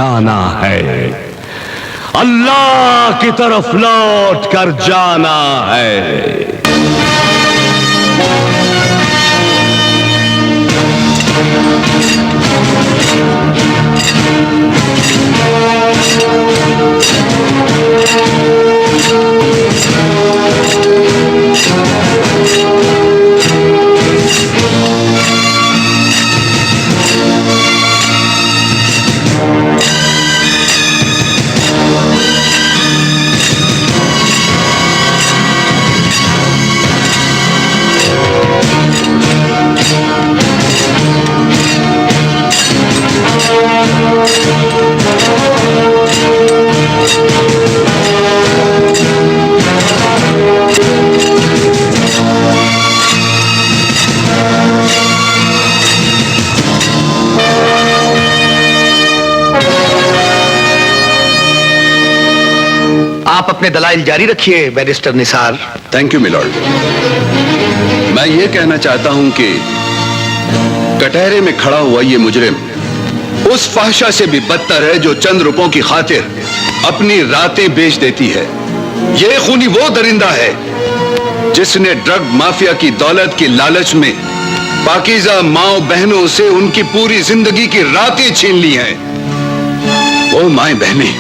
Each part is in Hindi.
जाना है, अल्लाह की तरफ लौट कर जाना है। आप अपने दलाइल जारी रखिए barrister Nisar. Thank you milord. मैं ये कहना चाहता हूं कि कटहरे में खड़ा हुआ ये मुजरिम उस फाहशा से भी बदतर है जो चंद रुपयों की खातिर अपनी रातें बेच देती है। ये खूनी वो दरिंदा है जिसने ड्रग माफिया की दौलत की लालच में पाकीज़ा माओ बहनों से उनकी पूरी जिंदगी की रातें छीन ली हैं। वो माए बहनें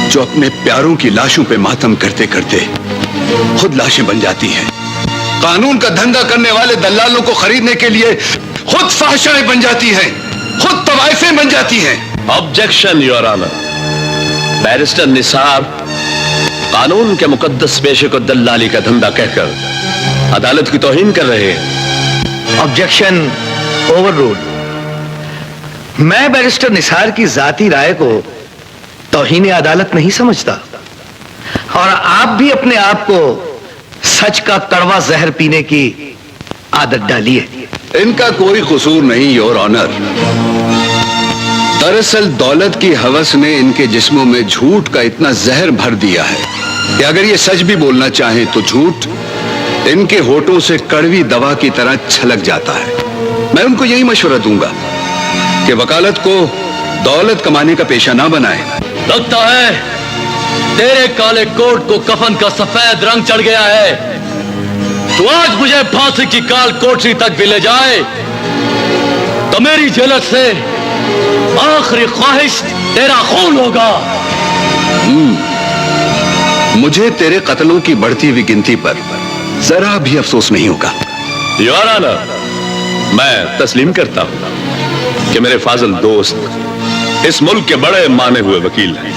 जो अपने प्यारों की लाशों पे मातम करते करते खुद लाशें बन जाती हैं। कानून का धंधा करने वाले दलालों को खरीदने के लिए खुद फाहशाएं बन जाती हैं, खुद तवाइफें बन जाती हैं। Objection your honour. Barrister Nisar कानून के मुकद्दस पेशे को दल्लाली का धंधा कहकर अदालत की तौहीन कर रहे हैं। Objection overruled. मैं बैरिस्टर निसार की जाती राय को तौहीन अदालत नहीं समझता और आप भी अपने आप को सच का कड़वा जहर पीने की आदत डालिए। इनका कोई कसूर नहीं योर ऑनर। दरअसल दौलत की हवस ने इनके जिस्मों में झूठ का इतना जहर भर दिया है कि अगर ये सच भी बोलना चाहें तो झूठ इनके होठों से कड़वी दवा की तरह छलक जाता है। मैं उनको यही मशवरा दूंगा कि वकालत को दौलत कमाने का पेशा ना बनाए। लगता है तेरे काले कोट को कफन का सफेद रंग चढ़ गया है। तो आज मुझे फांसी की काल कोठरी तक भी ले जाए तो मेरी जेलत से आखिरी ख्वाहिश तेरा खून होगा। मुझे तेरे कत्लों की बढ़ती हुई गिनती पर जरा भी अफसोस नहीं होगा। योर ऑनर, मैं तस्लीम करता हूं कि मेरे फाजिल दोस्त इस मुल्क के बड़े माने हुए वकील हैं,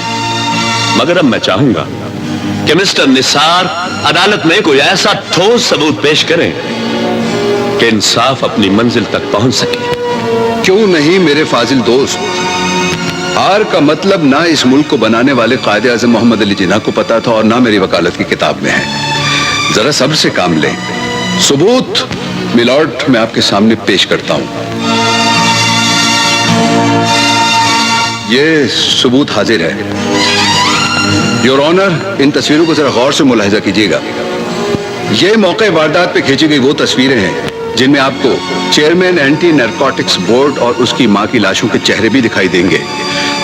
मगर अब मैं चाहूंगा कि मिस्टर निसार अदालत में कोई ऐसा ठोस सबूत पेश करें कि इंसाफ अपनी मंजिल तक पहुंच सके। क्यों नहीं मेरे फाजिल दोस्त। हार का मतलब ना इस मुल्क को बनाने वाले कायदे आज़म मोहम्मद अली जिन्ना को पता था और ना मेरी वकालत की किताब में है। जरा सब्र से काम लें। सबूत मिलॉर्ड मैं आपके सामने पेश करता हूं। ये सबूत हाजिर है। योर ऑनर, इन तस्वीरों को जरा गौर से मुलाहिजा कीजिएगा। ये मौके वारदात पे खींची गई वो तस्वीरें हैं जिनमें आपको चेयरमैन एंटी नारकोटिक्स बोर्ड और उसकी मां की लाशों के चेहरे भी दिखाई देंगे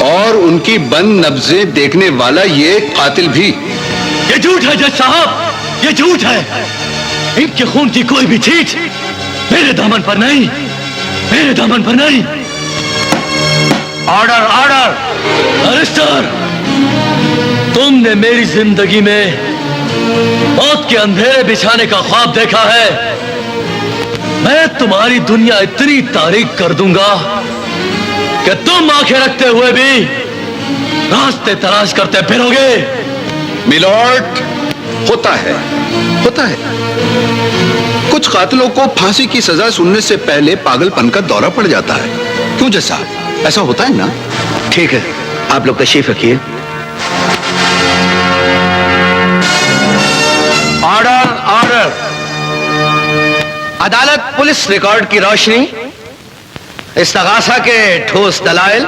और उनकी बंद नब्जें देखने वाला ये कातिल भी। ये झूठ है जज साहब, ये झूठ है। इनके खून की कोई भी चीज मेरे दामन पर नहीं, मेरे दामन पर नहीं। Order order. बैरिस्टर, तुमने मेरी जिंदगी में मौत के अंधेरे बिछाने का ख्वाब देखा है। मैं तुम्हारी दुनिया इतनी तारीक कर दूंगा कि तुम आंखें रखते हुए भी रास्ते तलाश करते फिरोगे। मिलॉर्ड, होता है कुछ कातिलों को फांसी की सजा सुनने से पहले पागलपन का दौरा पड़ जाता है। क्यों जज साहब, ऐसा होता है ना? ठीक है, आप लोग तशरीफ रखिए। Order order. अदालत पुलिस रिकॉर्ड की रोशनी, इस्तगासा के ठोस दलाइल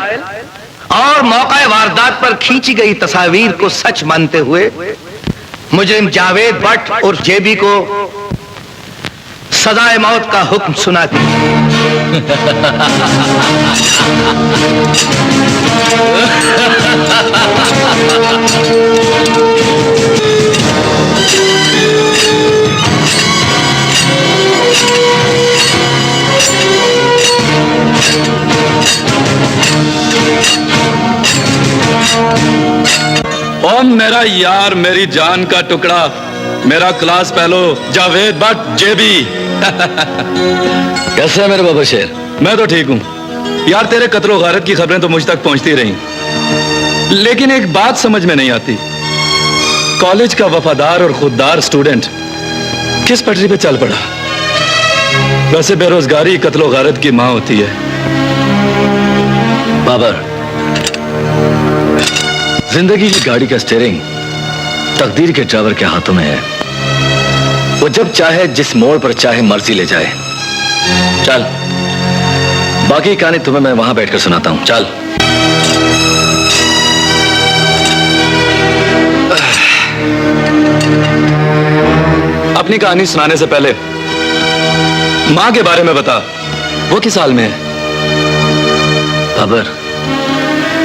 और मौका वारदात पर खींची गई तस्वीर को सच मानते हुए मुजरिम जावेद भट्ट और जेबी को सजाए मौत का हुक्म सुनाती। ओ मेरा यार, मेरी जान का टुकड़ा, मेरा क्लास फेलो जावेद भट्ट जेबी। कैसे है मेरे बाबा शेर? मैं तो ठीक हूँ यार। तेरे कत्लो गारत की खबरें तो मुझ तक पहुंचती रही, लेकिन एक बात समझ में नहीं आती, कॉलेज का वफादार और खुददार स्टूडेंट किस पटरी पे चल पड़ा? वैसे बेरोजगारी कत्लो गारत की मां होती है। बाबर, जिंदगी की गाड़ी का स्टीयरिंग तकदीर के ड्राइवर के हाथों में है। वो जब चाहे जिस मोड़ पर चाहे मर्जी ले जाए। चल, बाकी कहानी तुम्हें मैं वहां बैठकर सुनाता हूं। चल। अपनी कहानी सुनाने से पहले मां के बारे में बता, वो किस हाल में है? बाबर,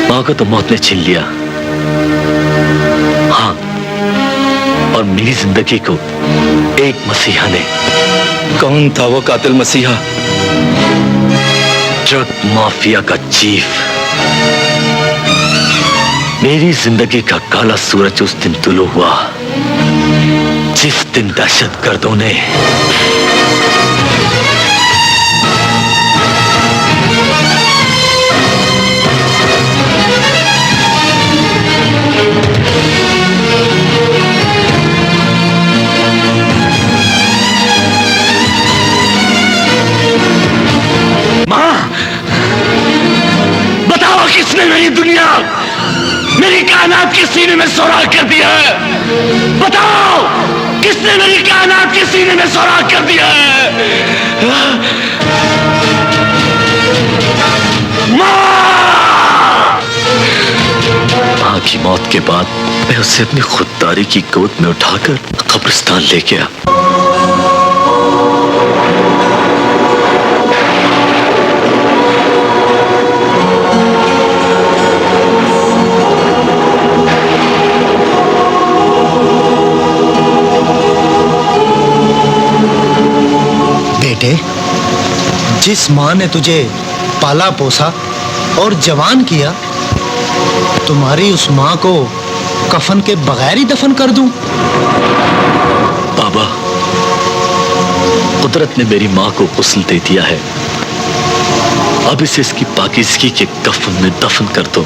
मां को तो मौत ने छीन लिया। हाँ, और मेरी जिंदगी को एक मसीहा ने। कौन था वो कातिल मसीहा? ड्रग माफिया का चीफ। मेरी जिंदगी का काला सूरज उस दिन तुलू हुआ जिस दिन दहशतगर्दों ने किसने मेरी दुनिया, मेरी कायनात के सीने में सुराख कर दिया है? बताओ, किसने मेरी कायनात के सीने में सुराख कर दिया है? मां की मौत के बाद मैं उसे अपनी खुददारी की गोद में उठाकर कब्रिस्तान ले गया। जिस मां ने तुझे पाला पोसा और जवान किया, तुम्हारी उस मां को कफन के बगैर ही दफन कर दूं? बाबा, कुदरत ने मेरी मां को गुस्ल दे दिया है, अब इसे इसकी पाकीज़गी के कफन में दफन कर दो।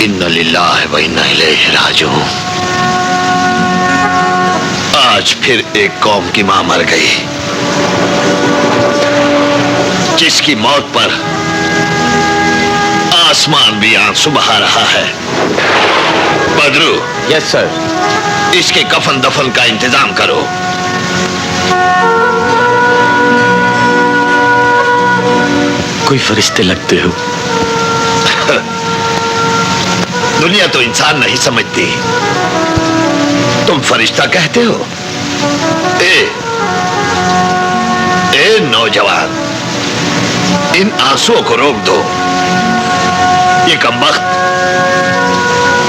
इन्ना लिल्लाहि व इन्ना इलैहि राजिऊन। आज फिर एक कौम की मां मर गई, जिसकी मौत पर आसमान भी आंसू बहा रहा है। बदरू। Yes sir. इसके कफन दफन का इंतजाम करो। कोई फरिश्ते लगते हो। दुनिया तो इंसान नहीं समझती, तुम फरिश्ता कहते हो। ए नौजवान, इन आंसुओं को रोक दो। ये कमबख्त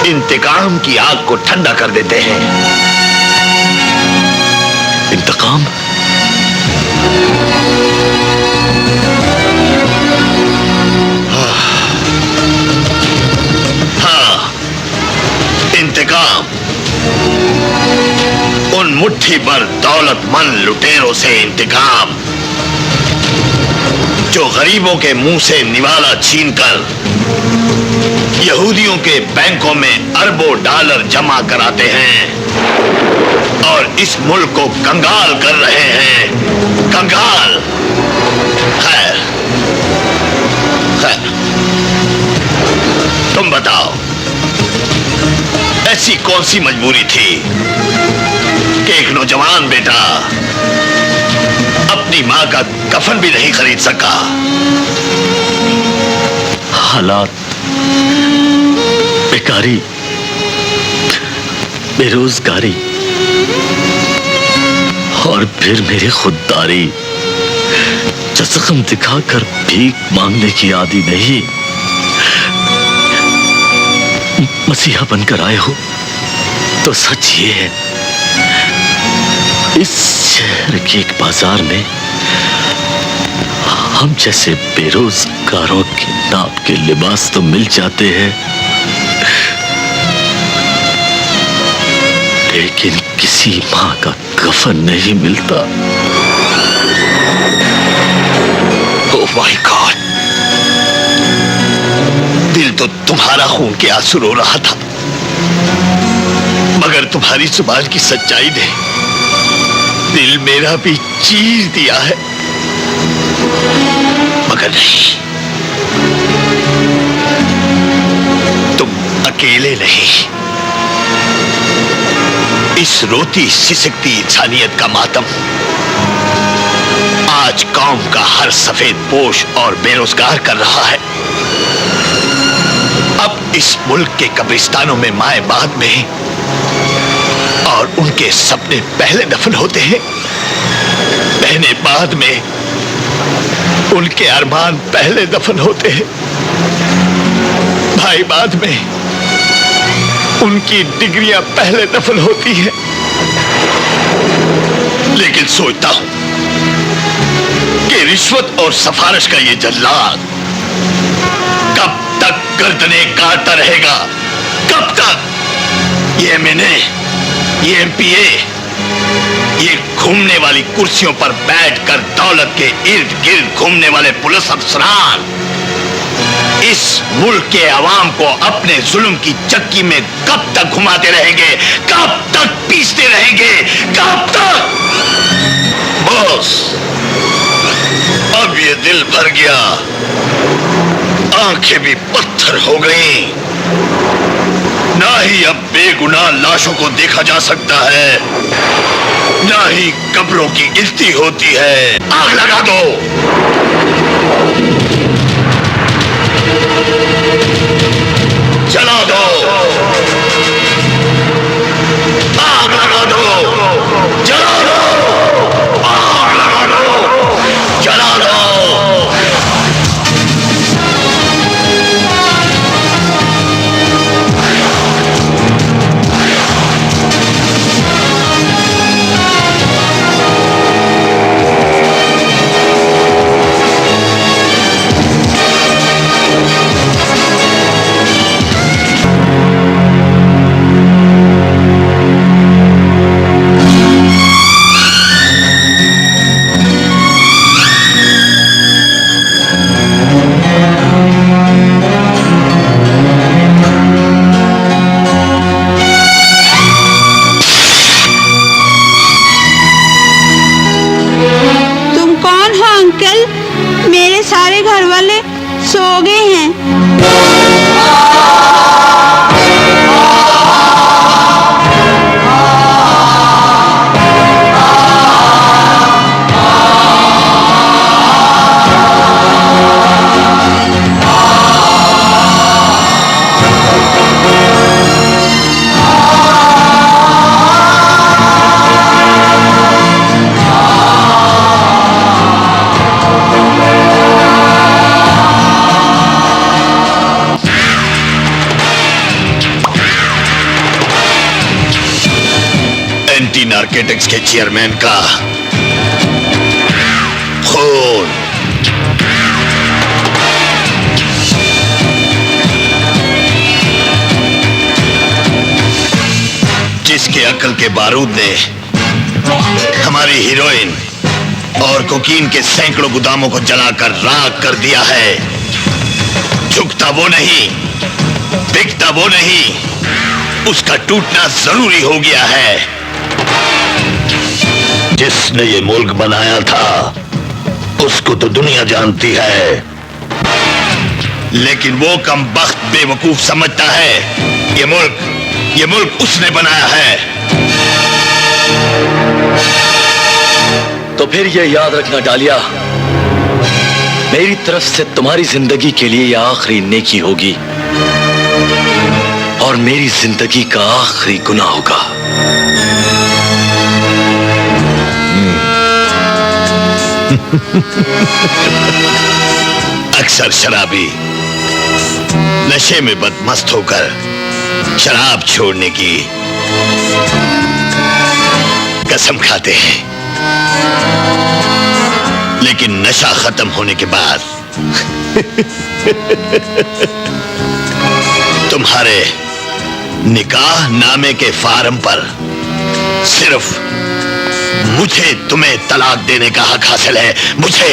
इंतकाम की आग को ठंडा कर देते हैं। इंतकाम? इंतकाम उन मुट्ठी भर दौलतमंद लुटेरों से इंतकाम जो गरीबों के मुंह से निवाला छीनकर यहूदियों के बैंकों में अरबों डॉलर जमा कराते हैं और इस मुल्क को कंगाल कर रहे हैं। कंगाल। खैर, तुम बताओ, ऐसी कौन सी मजबूरी थी कि एक नौजवान बेटा अपनी मां का कफन भी नहीं खरीद सका? हालात बेकारी, बेरोजगारी और फिर मेरी खुददारी। जख्म दिखाकर भीख मांगने की आदि नहीं, मसीहा बनकर आए हो तो सच ये है, इस शहर के एक बाजार में हम जैसे बेरोजगारों के नाप के लिबास तो मिल जाते हैं, लेकिन किसी मां का कफन नहीं मिलता। ओह माय गॉड, दिल तो तुम्हारा खून के आंसू रो रहा था, मगर तुम्हारी जुबान की सच्चाई ने दिल मेरा भी चीर दिया है। मगर नहीं, तुम अकेले नहीं। इस रोती सिसकती इंसानियत का मातम आज कौम का हर सफेद पोश और बेरोजगार कर रहा है। अब इस मुल्क के कब्रिस्तानों में माए बाद में और उनके सपने पहले दफन होते हैं, बहनें बाद में उनके अरमान पहले दफन होते हैं, भाई बाद में उनकी डिग्रियां पहले दफन होती हैं। लेकिन सोचता हूं कि रिश्वत और सिफारिश का ये जल्लाद कब तक गर्दने काटता रहेगा? कब तक? ये एमएनए, ये एमपीए, ये घूमने वाली कुर्सियों पर बैठकर दौलत के इर्द गिर्द घूमने वाले पुलिस अफसरान इस मुल्क के अवाम को अपने जुल्म की चक्की में कब तक घुमाते रहेंगे? कब तक पीसते रहेंगे? कब तक? बस अब ये दिल भर गया, आंखें भी पत्थर हो गईं। ना ही अब बेगुनाह लाशों को देखा जा सकता है, ना ही कब्रों की गिनती होती है। आग लगा दो, जला दो, आग लगा दो, जला दो, आग लगा दो, जला दो। मेरे सारे घर वाले सो गए हैं। एंटी नार्कोटिक्स के चेयरमैन का खून, जिसके अकल के बारूद ने हमारी हीरोइन और कोकीन के सैकड़ों गुदामों को जलाकर राख कर दिया है। झुकता वो नहीं, बिकता वो नहीं, उसका टूटना जरूरी हो गया है। जिसने ये मुल्क बनाया था उसको तो दुनिया जानती है, लेकिन वो कमबख्त बेवकूफ समझता है ये मुल्क उसने बनाया है। तो फिर ये याद रखना डालिया, मेरी तरफ से तुम्हारी जिंदगी के लिए यह आखिरी नेकी होगी। मेरी जिंदगी का आखिरी गुनाह होगा। अक्सर शराबी नशे में बदमस्त होकर शराब छोड़ने की कसम खाते हैं, लेकिन नशा खत्म होने के बाद तुम्हारे निकाह नामे के फार्म पर सिर्फ मुझे तुम्हें तलाक देने का हक हासिल है। मुझे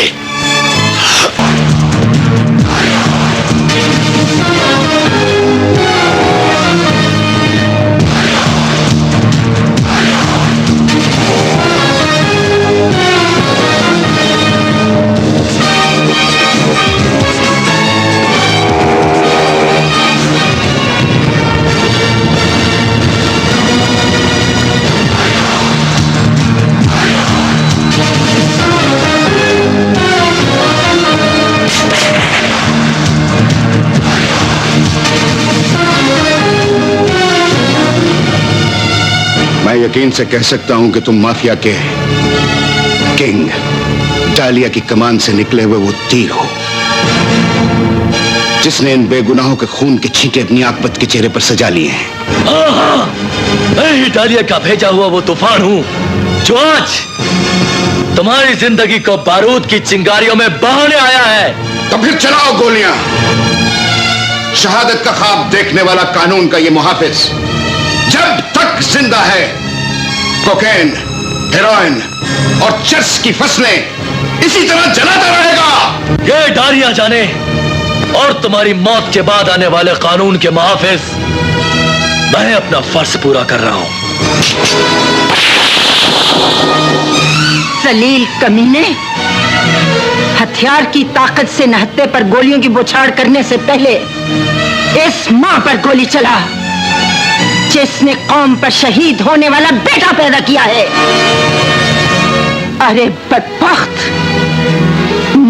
मैं यकीन से कह सकता हूं कि तुम माफिया के किंग डालिया की कमान से निकले हुए वो तीर हो जिसने इन बेगुनाहों के खून के छींटे अपनी आकबत के चेहरे पर सजा लिए हैं। मैं ही डालिया का भेजा हुआ वो तूफान हूं जो आज तुम्हारी जिंदगी को बारूद की चिंगारियों में बहाने आया है। तो फिर चलाओ गोलियां। शहादत का ख्वाब देखने वाला कानून का ये मुहाफिज जब तक जिंदा है कोकेन, हेरोइन और चर्स की फसलें इसी तरह जलाता रहेगा। ये डालिया जाने और तुम्हारी मौत के बाद आने वाले कानून के मुहाफिज, मैं अपना फर्ज पूरा कर रहा हूं। जलील कमीने, हथियार की ताकत से नहत्ते पर गोलियों की बौछार करने से पहले इस मां पर गोली चला जिसने कौम पर शहीद होने वाला बेटा पैदा किया है। अरे बदबख्त,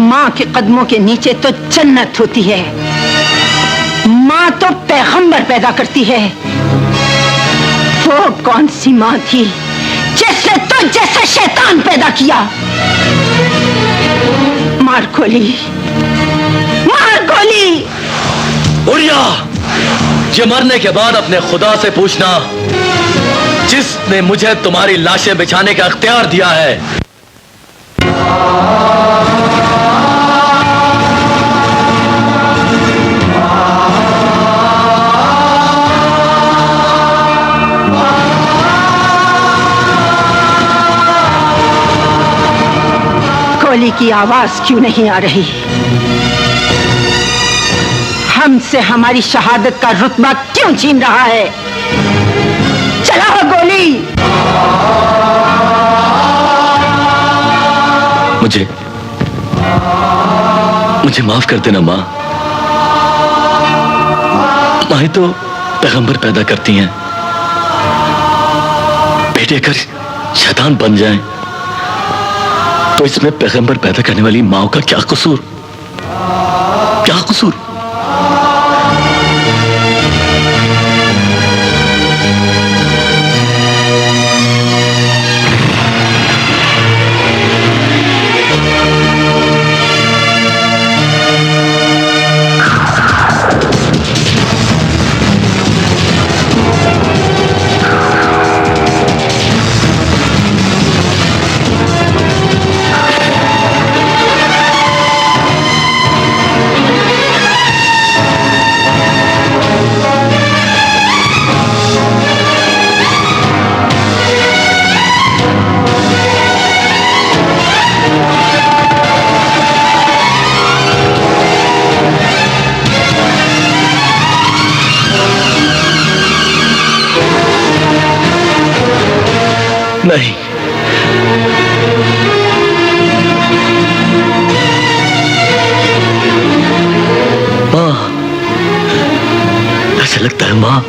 मां के कदमों के नीचे तो जन्नत होती है। मां तो पैगंबर पैदा करती है। वो कौन सी मां थी जिसने तुझ जैसा शैतान पैदा किया? मार गोली, मार गोली। उड़िया, ये मरने के बाद अपने खुदा से पूछना जिसने मुझे तुम्हारी लाशें बिछाने का इख्तियार दिया है। गोली की आवाज क्यों नहीं आ रही? हमसे हमारी शहादत का रुतबा क्यों छीन रहा है? चलाओ गोली। मुझे माफ कर देना माँ। माँ तो पैगंबर पैदा करती हैं, बेटे अगर शैतान बन जाएं, तो इसमें पैगंबर पैदा करने वाली माँ का क्या कसूर? क्या कसूर? नहीं, माँ, ऐसा लगता है माँ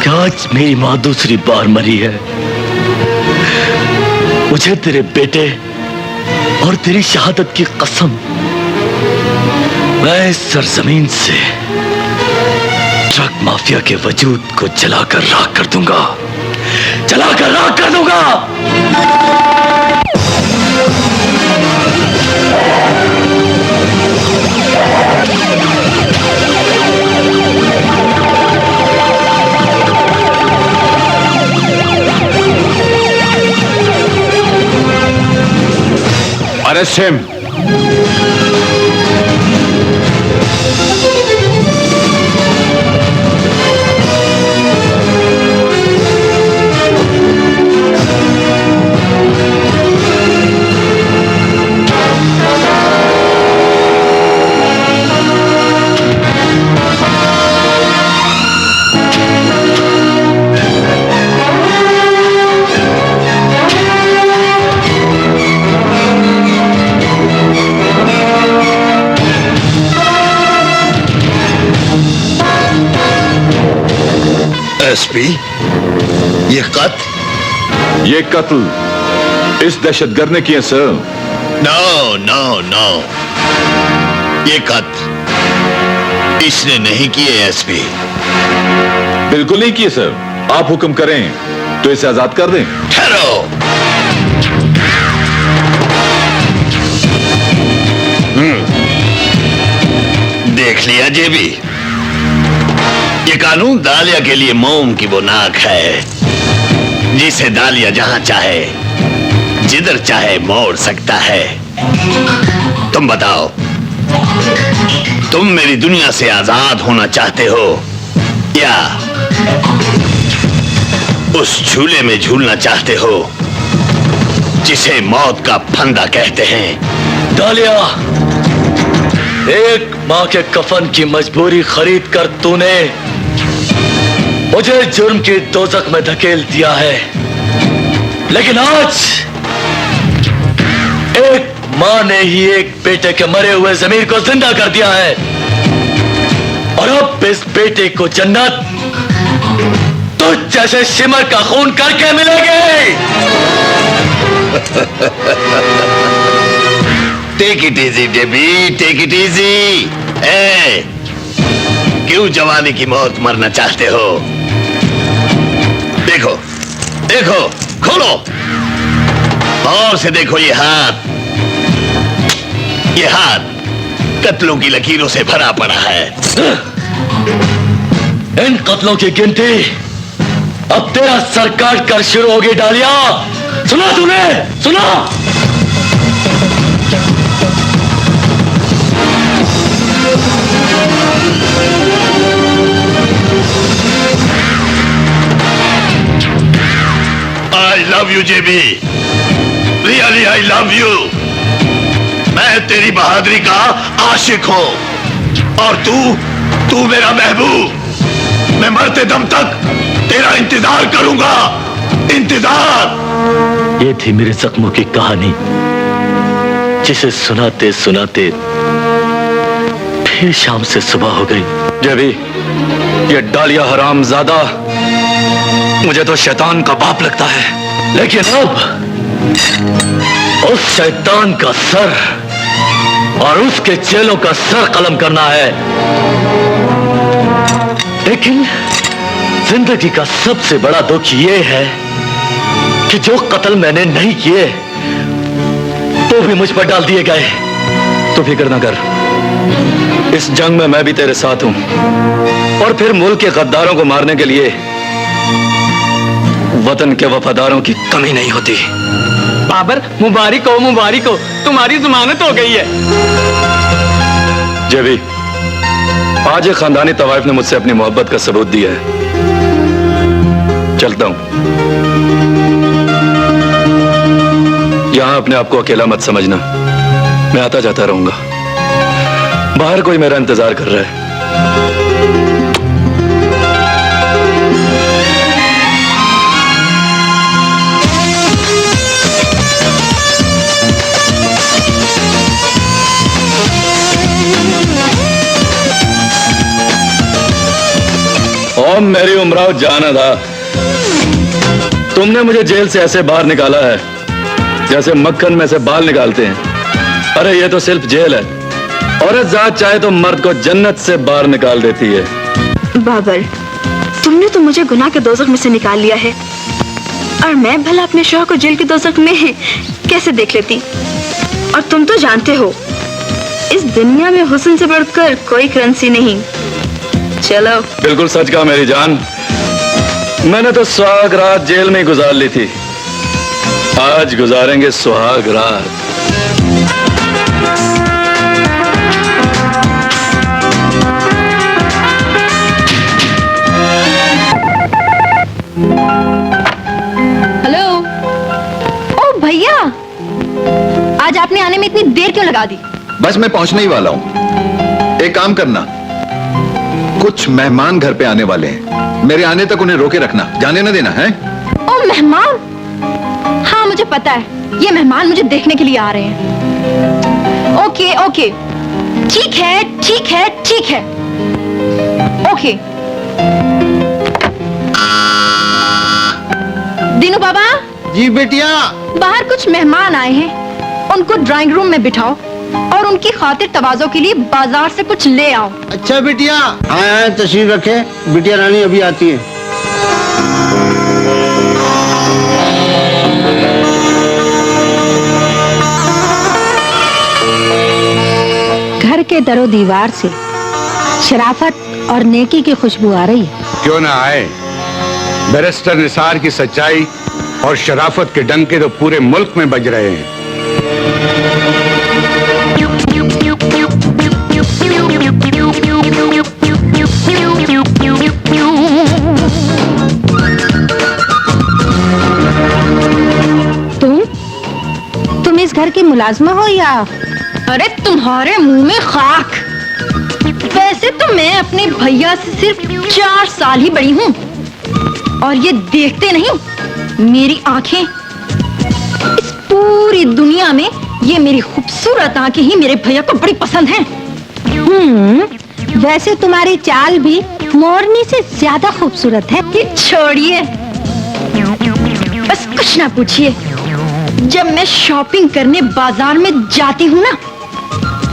कि आज मेरी माँ दूसरी बार मरी है। मुझे तेरे बेटे और तेरी शहादत की कसम, मैं इस सरजमीन से ड्रग माफिया के वजूद को जलाकर राख कर दूंगा, जलाकर राख कर दूंगा। Arrest him. एसपी, ये कत्ल इस दहशतगर्द ने किया सर। नो नो नो, ये कत्ल इसने नहीं किए एसपी। बिल्कुल नहीं किए सर। आप हुक्म करें तो इसे आजाद कर दें। ठहरो। देख लिया जेबी, ये कानून दालिया के लिए मोम की वो नाक है जिसे दालिया जहां चाहे जिधर चाहे मोड़ सकता है। तुम बताओ, तुम मेरी दुनिया से आजाद होना चाहते हो या उस झूले में झूलना चाहते हो जिसे मौत का फंदा कहते हैं? दालिया, एक माँ के कफन की मजबूरी खरीद कर तूने मुझे जुर्म की दोजख में धकेल दिया है, लेकिन आज एक माँ ने ही एक बेटे के मरे हुए जमीर को जिंदा कर दिया है, और अब इस बेटे को जन्नत तुझ जैसे सिमर का खून करके मिलेगी। Take it easy baby, take it easy. क्यों जवानी की मौत मरना चाहते हो? देखो देखो, खोलो और से देखो ये हाथ कत्लों की लकीरों से भरा पड़ा है। इन कत्लों की गिनती अब तेरा सर काट कर शुरू होगी। डालिया, सुना तूने? सुना? I love you JB, really I love you। मैं तेरी बहादुरी का आशिक हूं और तू मेरा महबूब। मैं मरते दम तक तेरा इंतजार करूंगा, इंतजार। ये थी मेरे जख्मों की कहानी, जिसे सुनाते सुनाते फिर शाम से सुबह हो गई। जेबी, ये डालिया हरामजादा मुझे तो शैतान का बाप लगता है, लेकिन अब उस शैतान का सर और उसके चेलों का सर कलम करना है। लेकिन जिंदगी का सबसे बड़ा दुख यह है कि जो कत्ल मैंने नहीं किए तो भी मुझ पर डाल दिए गए। तू फिक्र ना कर, इस जंग में मैं भी तेरे साथ हूं, और फिर मुल्क के गद्दारों को मारने के लिए वतन के वफादारों की कमी नहीं होती। बाबर, मुबारक हो, तुम्हारी जमानत हो गई है। जेबी, आज एक खानदानी तवाइफ ने मुझसे अपनी मोहब्बत का सबूत दिया है। चलता हूं। यहां अपने आप को अकेला मत समझना, मैं आता जाता रहूंगा। बाहर कोई मेरा इंतजार कर रहा है। और मेरी उम्राव जाना था, तुमने मुझे जेल से ऐसे बाहर निकाला है जैसे मक्खन में से बाल निकालते हैं। अरे ये तो सिर्फ जेल है। औरत जात चाहे तो मर्द को जन्नत से बाहर निकाल देती है। बाबर, तुमने तो मुझे गुनाह के दोज़ख में से निकाल लिया है, और मैं भला अपने शौहर को जेल के दोज़ख में कैसे देख लेती। और तुम तो जानते हो, इस दुनिया में हुस्न से बढ़कर कोई करेंसी नहीं। चलो। बिल्कुल सच कहा मेरी जान, मैंने तो सुहाग रात जेल में गुजार ली थी, आज गुजारेंगे सुहाग रात। हेलो। ओ भैया, आज आपने आने में इतनी देर क्यों लगा दी? बस मैं पहुंचने ही वाला हूं। एक काम करना, कुछ मेहमान घर पे आने वाले हैं, मेरे आने तक उन्हें रोके रखना, जाने न देना है। ओ मेहमान? हाँ मुझे पता है, ये मेहमान मुझे देखने के लिए आ रहे हैं। ओके ओके, ठीक है ठीक है ठीक है, ओके। दीनू बाबा। जी बेटिया। बाहर कुछ मेहमान आए हैं, उनको ड्राइंग रूम में बिठाओ और उनकी खातिर तवाज़ो के लिए बाजार से कुछ ले आओ। अच्छा बेटिया। हाँ तशरीफ रखे, बिटिया रानी अभी आती है। घर के दरो दीवार से शराफत और नेकी की खुशबू आ रही है। क्यों ना आए, बैरिस्टर निसार की सच्चाई और शराफत के डंके तो पूरे मुल्क में बज रहे हैं। तुम इस घर की मुलाजमा हो या? अरे तुम्हारे मुंह में खाक। वैसे तो मैं अपने भैया से सिर्फ 4 साल ही बड़ी हूँ, और ये देखते नहीं मेरी आंखें, इस पूरी दुनिया में ये मेरी खूबसूरत आंखें ही मेरे भैया को बड़ी पसंद हैं। वैसे तुम्हारी चाल भी मोरनी से ज्यादा खूबसूरत है। ये छोड़िए, बस कुछ ना पूछिए। जब मैं शॉपिंग करने बाजार में जाती हूँ ना,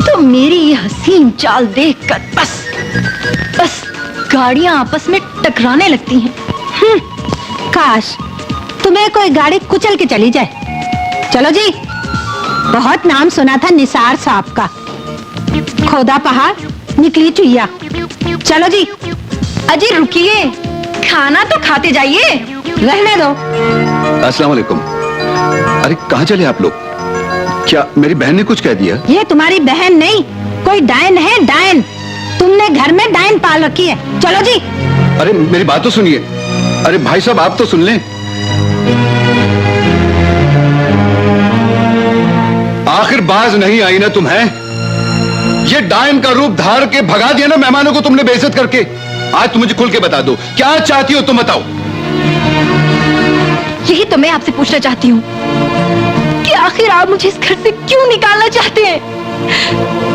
तो मेरी ये हसीन चाल देखकर बस गाड़ियां आपस में टकराने लगती हैं। काश तुम्हें कोई गाड़ी कुचल के चली जाए। चलो जी, बहुत नाम सुना था निसार साहब का, खोदा पहाड़ निकली चुईया। चलो जी। अजी रुकिए, खाना तो खाते जाइए। रहने दो। अस्सलाम वालेकुम। अरे कहाँ चले आप लोग? क्या मेरी बहन ने कुछ कह दिया? ये तुम्हारी बहन नहीं, कोई डायन है, डायन। तुमने घर में डायन पाल रखी है। चलो जी। अरे मेरी बात तो सुनिए। अरे भाई साहब आप तो सुन लें। आखिर बाज नहीं आई ना तुम्हें? ये डायन का रूप धार के भगा दिया ना मेहमानों को तुमने बेइज्जत करके। आज तुम मुझे खुल के बता दो, क्या चाहती हो तुम बताओ। यही तो मैं आपसे पूछना चाहती हूँ कि आखिर आप मुझे इस घर से क्यों निकालना चाहते हैं?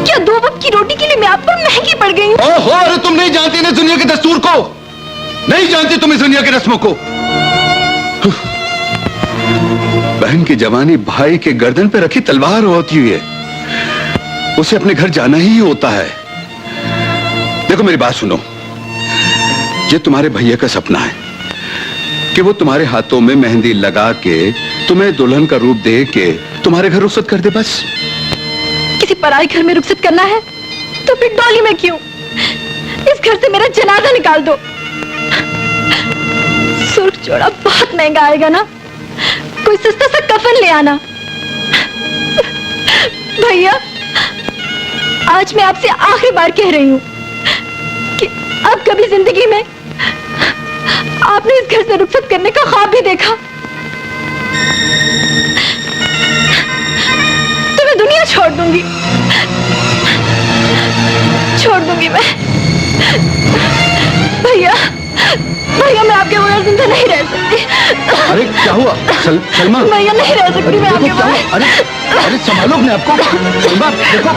क्या 2 वक्त की रोटी के लिए मैं आप पर महंगी पड़ गई हूँ? ओहो, अरे तुम नहीं जानती ना दुनिया के दस्तूर को, नहीं जानती तुम इस दुनिया की रस्मों को। बहन की जवानी भाई के गर्दन पे रखी तलवार होती हुई है, उसे अपने घर जाना ही होता है। देखो मेरी बात सुनो, ये तुम्हारे भैया का सपना है कि वो तुम्हारे हाथों में मेहंदी लगा के तुम्हें दुल्हन का रूप दे के तुम्हारे घर रुखसत कर दे। बस किसी पराई घर में रुखसत करना है तो फिर डोली में क्यों? इस घर से मेरा जनाजा निकाल दो। सुर्ख जोड़ा बहुत महंगा आएगा ना, कोई सस्ता सा कफन ले आना। भैया, आज मैं आपसे आखिरी बार कह रही हूँ कि अब कभी जिंदगी में आपने इस घर से रुखसत करने का ख्वाब भी देखा तो मैं दुनिया छोड़ दूंगी मैं। भैया भैया, मैं आपके बगैर जिंदा नहीं रह सकती। अरे क्या हुआ सलमा? भैया नहीं रह सकती मैं आपके बगैर। अरे संभालो अपने आपको। सलमा देखो,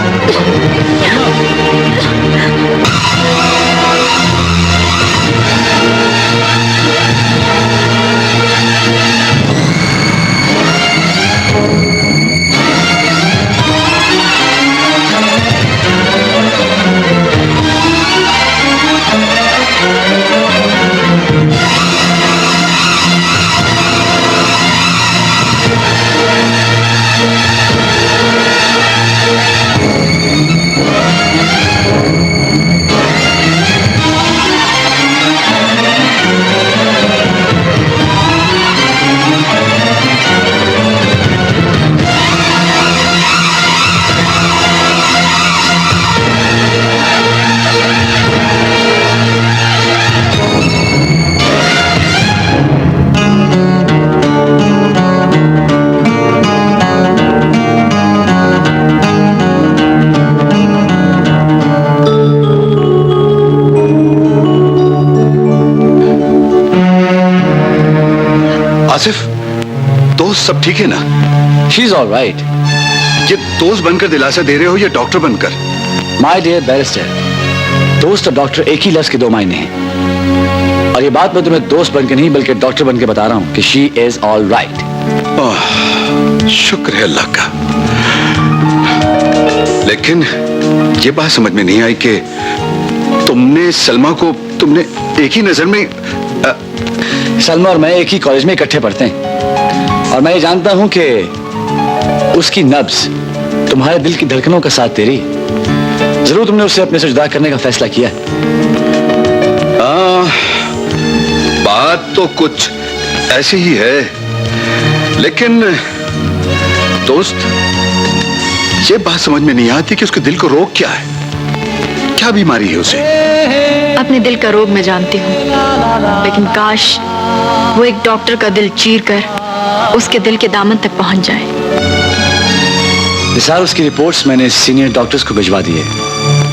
आसिफ, दोस्त सब ठीक है ना? She is all right. ये दोस्त बनकर दिलासा दे रहे हो या डॉक्टर बनकर? माय डियर बैरिस्टर, दोस्त और डॉक्टर एक ही लफ्ज के दो मायने हैं, और ये बात मैं तुम्हें दोस्त बनकर नहीं बल्कि डॉक्टर बनकर बता रहा हूं कि शी इज ऑल राइट। शुक्र है अल्लाह का। लेकिन ये बात समझ में नहीं आई कि तुमने सलमा को एक ही नजर में सलमा और मैं एक ही कॉलेज में इकट्ठे पढ़ते हैं, और मैं ये जानता हूं कि उसकी नब्ज तुम्हारे दिल की धड़कनों का साथ दे रही। जरूर तुमने उससे अपने से जुदा करने का फैसला किया। बात तो कुछ ऐसी ही है, लेकिन दोस्त ये बात समझ में नहीं आती कि उसके दिल को रोग क्या है, क्या बीमारी है उसे? अपने दिल का रोग मैं जानती हूँ, लेकिन काश वो एक डॉक्टर का दिल चीर कर उसके दिल के दामन तक पहुंच जाए। निसार, उसकी रिपोर्ट्स मैंने सीनियर डॉक्टर्स को भिजवा दी है।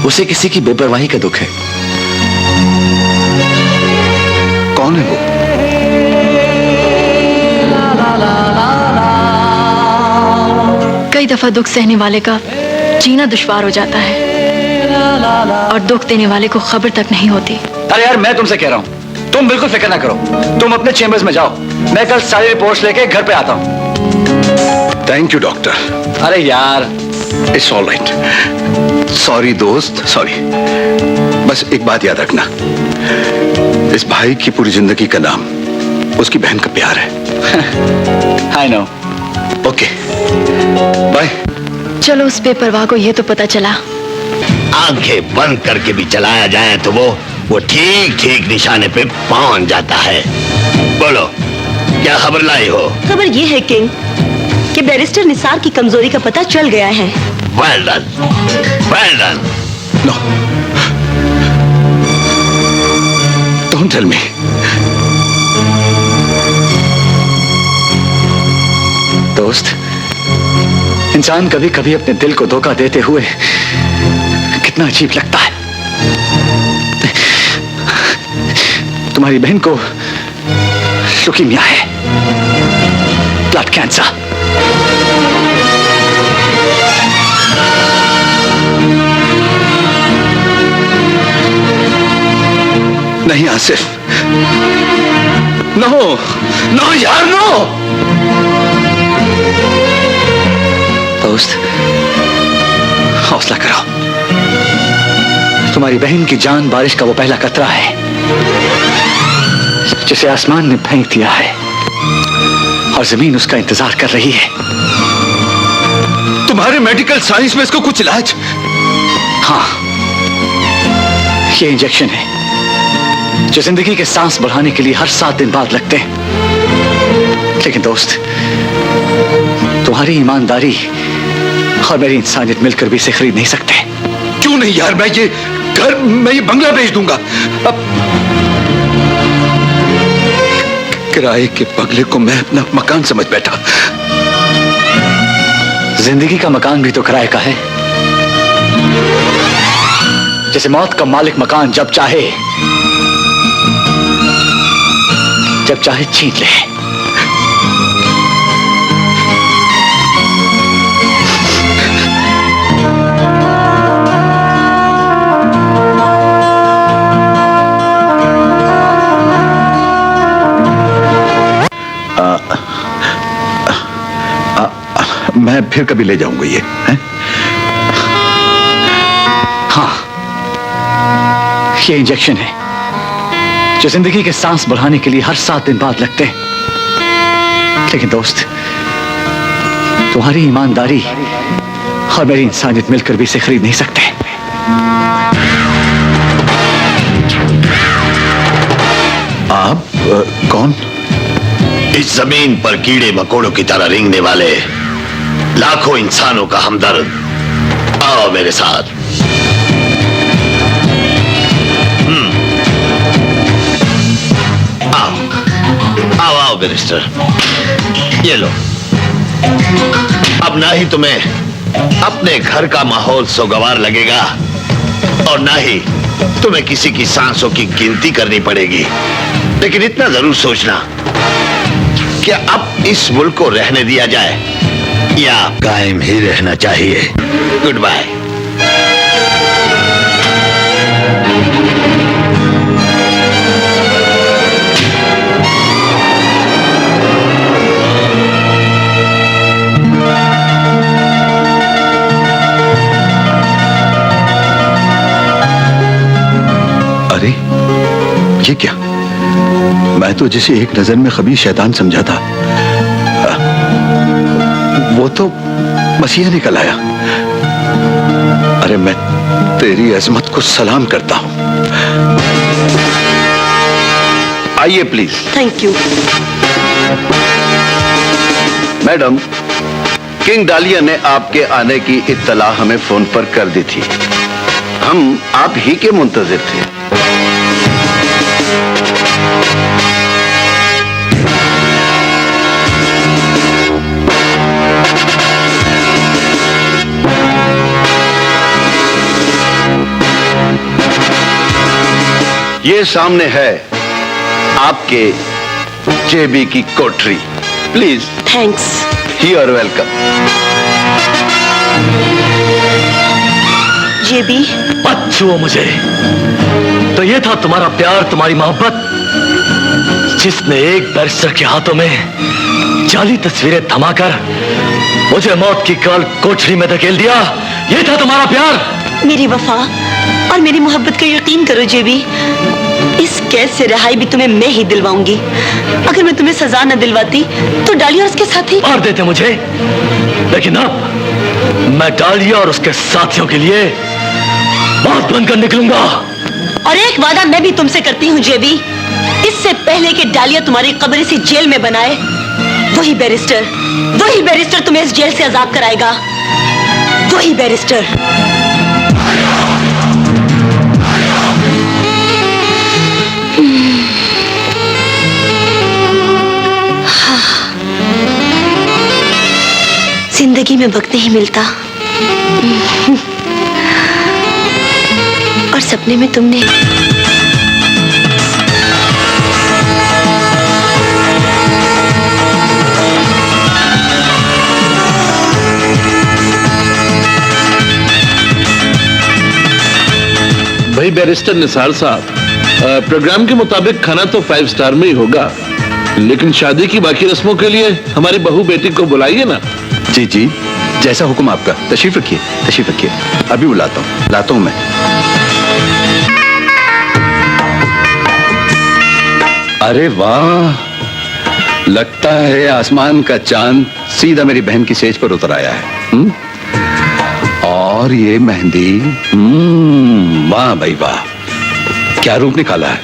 उसे किसी की बेपरवाही का दुख है। कौन है वो? कई दफा दुख सहने वाले का जीना दुश्वार हो जाता है, और दुख देने वाले को खबर तक नहीं होती। अरे यार, मैं तुमसे कह रहा हूँ, तुम बिल्कुल फिक्र ना करो। तुम अपने चेम्बर्स में जाओ, मैं कल सारी रिपोर्ट्स लेके घर पे आता हूँ। Thank you doctor. अरे यार, इट्स ऑल राइट। सॉरी दोस्त, सॉरी। बस एक बात याद रखना, इस भाई की पूरी जिंदगी का नाम उसकी बहन का प्यार है। I know. Okay, bye. चलो, उस बेपरवाह को ये तो पता चला। आंखें बंद करके भी चलाया जाए तो वो ठीक ठीक निशाने पे पहुंच जाता है। बोलो, क्या खबर लाई हो? खबर ये है किंग कि बैरिस्टर निसार की कमजोरी का पता चल गया है। Well done, well done. No, don't tell me. दोस्त, इंसान कभी कभी अपने दिल को धोखा देते हुए कितना अजीब लगता है। तुम्हारी बहन को लुकीमिया है, ब्लड कैंसर। नहीं आसिफ, नो नो यार, नो। दोस्त, हौसला करो। तुम्हारी बहन की जान बारिश का वो पहला कतरा है जिसे आसमान ने फेंक दिया है, और जमीन उसका इंतजार कर रही है। तुम्हारे मेडिकल साइंस में इसको कुछ इलाज? हाँ, ये इंजेक्शन है जो जिंदगी के सांस बढ़ाने के लिए हर 7 दिन बाद लगते हैं। लेकिन दोस्त, तुम्हारी ईमानदारी और मेरी इंसानियत मिलकर भी इसे खरीद नहीं सकते। क्यों नहीं यार, मैं ये बंगला बेच दूंगा। अब किराए के बंगले को मैं अपना मकान समझ बैठा। जिंदगी का मकान भी तो किराए का है। जैसे मौत का मालिक मकान जब चाहे छीन ले। मैं फिर कभी ले जाऊंगा ये है? हाँ, ये इंजेक्शन है जो जिंदगी के सांस बढ़ाने के लिए हर 7 दिन बाद लगते हैं। लेकिन दोस्त, तुम्हारी ईमानदारी और मेरी इंसानियत मिलकर भी इसे खरीद नहीं सकते। आप कौन? इस जमीन पर कीड़े मकोड़ों की तरह रेंगने वाले लाखों इंसानों का हमदर्द। आओ मेरे साथ। आओ आओ बैरिस्टर, ये लो। अब ना ही तुम्हें अपने घर का माहौल सोगवार लगेगा, और ना ही तुम्हें किसी की सांसों की गिनती करनी पड़ेगी। लेकिन इतना जरूर सोचना क्या अब इस मुल्क को रहने दिया जाए या कायम ही रहना चाहिए? Goodbye. अरे ये क्या? मैं तो जिसे एक नजर में खबीस शैतान समझा था, वो तो मसीहा निकल आया। अरे मैं तेरी अजमत को सलाम करता हूं। आइए please. Thank you. Madam, king डालिया ने आपके आने की इत्तला हमें फोन पर कर दी थी। हम आप ही के मुंतजिर थे। ये सामने है आपके जेबी की कोठरी। Please. Thanks. You are welcome. JB, मत छुओ मुझे। तो ये था तुम्हारा प्यार, तुम्हारी मोहब्बत, जिसने एक बैरिस्टर के हाथों में जाली तस्वीरें थमाकर मुझे मौत की काल कोठरी में धकेल दिया। ये था तुम्हारा प्यार। मेरी वफा और मेरी मोहब्बत का यकीन करो जेबी। इस कैद से रिहाई भी तुम्हें मैं ही दिलवाऊंगी। अगर मैं तुम्हें सजा न दिलवाती तो डालिया और उसके साथी मार देते मुझे, लेकिन अब मैं डालिया और उसके साथियों के लिए बात बनकर निकलूंगा। और एक वादा मैं भी तुमसे करती हूँ जेबी, इससे पहले कि डालिया तुम्हारी कब्र इसी जेल में बनाए, वही बैरिस्टर तुम्हें इस जेल से आजाद कराएगा। वही बैरिस्टर। जिंदगी में वक्त नहीं मिलता और सपने में तुमने भाई बैरिस्टर निसार साहब, प्रोग्राम के मुताबिक खाना तो 5 स्टार में ही होगा, लेकिन शादी की बाकी रस्मों के लिए हमारी बहू बेटी को बुलाइए ना। जी जी, जैसा हुक्म आपका। तशरीफ रखिए, तशरीफ रखिए। अभी बुलाता हूँ, लाता हूँ मैं। अरे वाह, लगता है आसमान का चांद सीधा मेरी बहन की सेज पर उतर आया है। और ये मेहंदी, वाह भाई वाह, क्या रूप निकाला है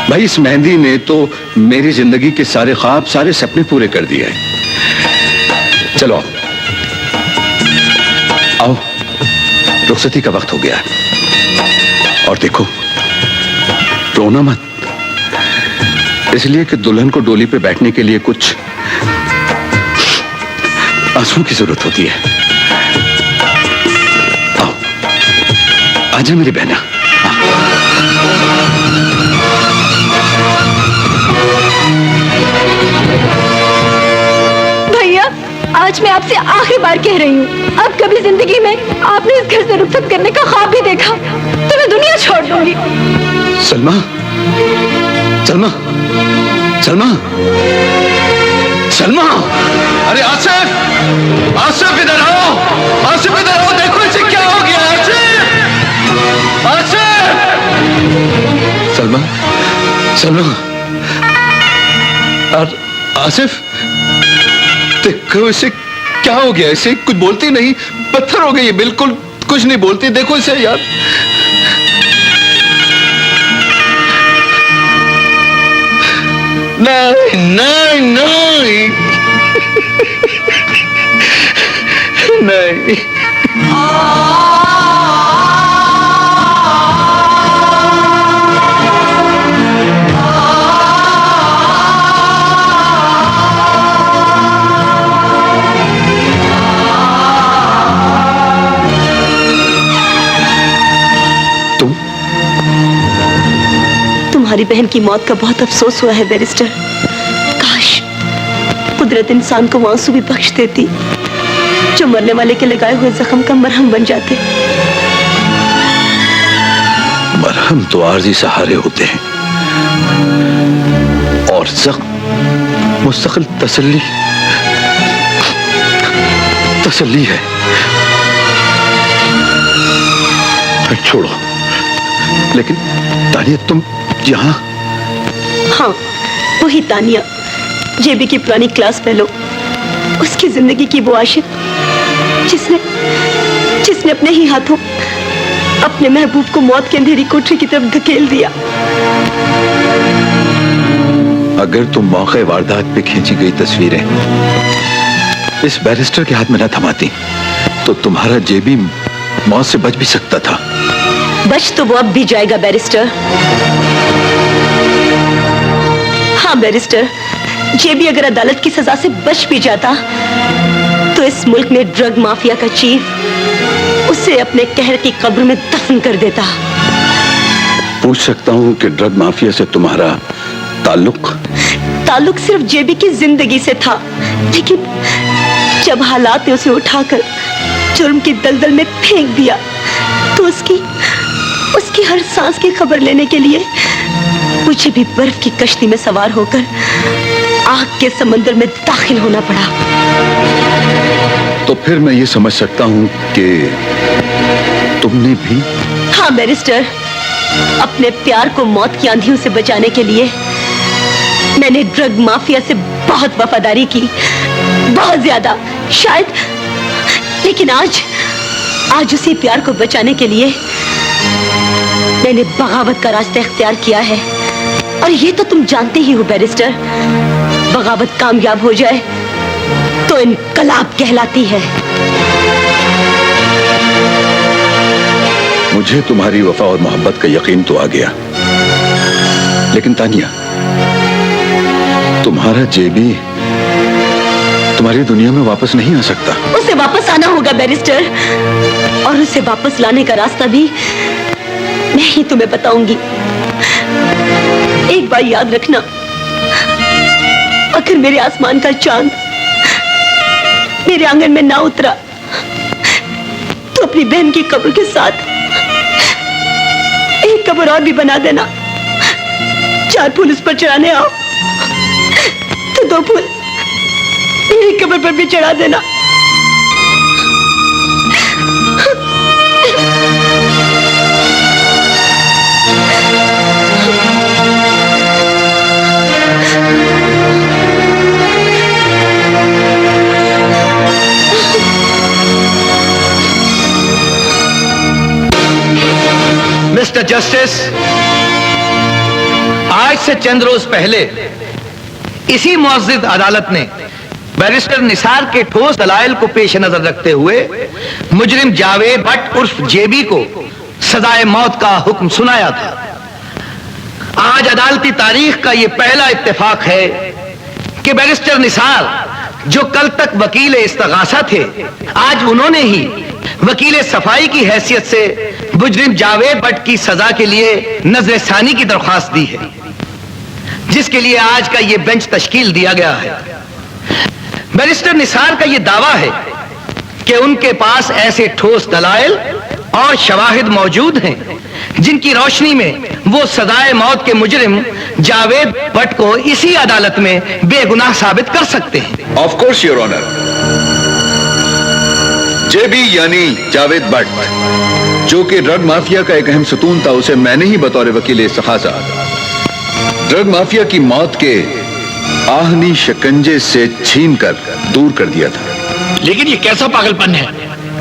भाई। इस मेहंदी ने तो मेरी जिंदगी के सारे ख्वाब, सारे सपने पूरे कर दिए हैं। चलो आओ, रुखसती का वक्त हो गया है। और देखो, रोना मत, इसलिए कि दुल्हन को डोली पे बैठने के लिए कुछ आंसुओं की जरूरत होती है। आओ, आजा मेरी बहना। भैया, आज मैं आपसे आखिरी बार कह रही हूँ, अब कभी जिंदगी में आपने इस घर से रुखसत करने का ख्वाब भी देखा तो मैं दुनिया छोड़ दूंगी। सलमा, सलमा, सलमा, सलमा! अरे आसिफ, आसिफ इधर आओ, आसिफ इधर आओ, देखो इसे क्या हो गया। आसिफ, आसिफ! सलमा, सलमा, और आसिफ, देखो इसे क्या हो गया। इसे कुछ बोलती नहीं, पत्थर हो गई है, बिल्कुल कुछ नहीं बोलती। देखो इसे यार। नहीं नहीं नहीं नहीं। तुम्हारी बहन की मौत का बहुत अफसोस हुआ है बैरिस्टर। कुदरत इंसान को आंसू भी बख्श देती जो मरने वाले के लगाए हुए जख्म का मरहम बन जाते। मरहम तो आर्जी सहारे होते हैं और जख्म मुस्तकिल तसल्ली है। छोड़ो, लेकिन तानिया तुम यहाँ? हाँ, वही तानिया, जेबी की पुरानी क्लास फेलो, उसकी जिंदगी की वो आशिक जिसने अपने ही हाथों अपने महबूब को मौत की अंधेरी कोठरी की तरफ धकेल दिया। अगर तुम मौके वारदात पे खींची गई तस्वीरें इस बैरिस्टर के हाथ में न थमाती तो तुम्हारा जेबी मौत से बच भी सकता था। बच तो वो अब भी जाएगा बैरिस्टर। हाँ बैरिस्टर, जेबी अगर अदालत की सजा से बच भी जाता तो इस मुल्क में ड्रग माफिया का चीफ उसे अपने कहर की कब्र में दफन कर देता। पूछ सकता हूँ कि ड्रग माफिया से तुम्हारा ताल्लुक सिर्फ जेबी की जिंदगी से था, लेकिन जब हालात ने उसे उठाकर जुर्म की दलदल में फेंक दिया तो उसकी हर सांस की खबर लेने के लिए मुझे भी बर्फ की कश्ती में सवार होकर आग के समंदर में दाखिल होना पड़ा। तो फिर मैं ये समझ सकता हूँ कि तुमने भी? हाँ बैरिस्टर, अपने प्यार को मौत की आंधियों से बचाने के लिए मैंने ड्रग माफिया से बहुत वफादारी की, बहुत ज्यादा शायद, लेकिन आज उसी प्यार को बचाने के लिए मैंने बगावत का रास्ता इख्तियार किया है। और ये तो तुम जानते ही हो बैरिस्टर, बगावत कामयाब हो जाए तो इनकलाब कहलाती है। मुझे तुम्हारी वफा और मोहब्बत का यकीन तो आ गया, लेकिन तानिया, तुम्हारा जेबी तुम्हारी दुनिया में वापस नहीं आ सकता। उसे वापस आना होगा बैरिस्टर, और उसे वापस लाने का रास्ता भी मैं ही तुम्हें बताऊंगी। एक बार याद रखना, अगर मेरे आसमान का चांद मेरे आंगन में ना उतरा तो अपनी बहन की कब्र के साथ एक कब्र और भी बना देना। 4 फूल उस पर चढ़ाने आओ तो 2 फूल मेरी कब्र पर भी चढ़ा देना। मिस्टर जस्टिस, आज से चंद रोज पहले इसी मुअज़्ज़िज़ अदालत ने बैरिस्टर निसार के ठोस दलाइल को पेश नजर रखते हुए मुजरिम जावेद भट्ट उर्फ जेबी को सजाए मौत का हुक्म सुनाया था। आज अदालती तारीख का यह पहला इत्तेफाक है कि बैरिस्टर निसार, जो कल तक वकील इस्तगासा थे, आज उन्होंने ही वकील सफाई की हैसियत से मुजरिम जावेद भट्ट की सजा के लिए नजरसानी की दरख्वास्त दी है, जिसके लिए आज का यह बेंच तश्कील दिया गया है। बैरिस्टर निसार का यह दावा है कि उनके पास ऐसे ठोस दलाइल और शवाहिद मौजूद हैं जिनकी रोशनी में वो सजाए मौत के मुजरिम जावेद भट्ट को इसी अदालत में बेगुनाह साबित कर सकते हैं। ऑफ कोर्स योर ऑनर, जेबी यानी जावेद भट्ट, जो कि ड्रग माफिया का एक अहम सतून था, उसे मैंने ही बतौर वकील इस्तगासा ड्रग माफिया की मौत के आहनी शिकंजे से छीनकर दूर कर दिया था। लेकिन ये कैसा पागलपन है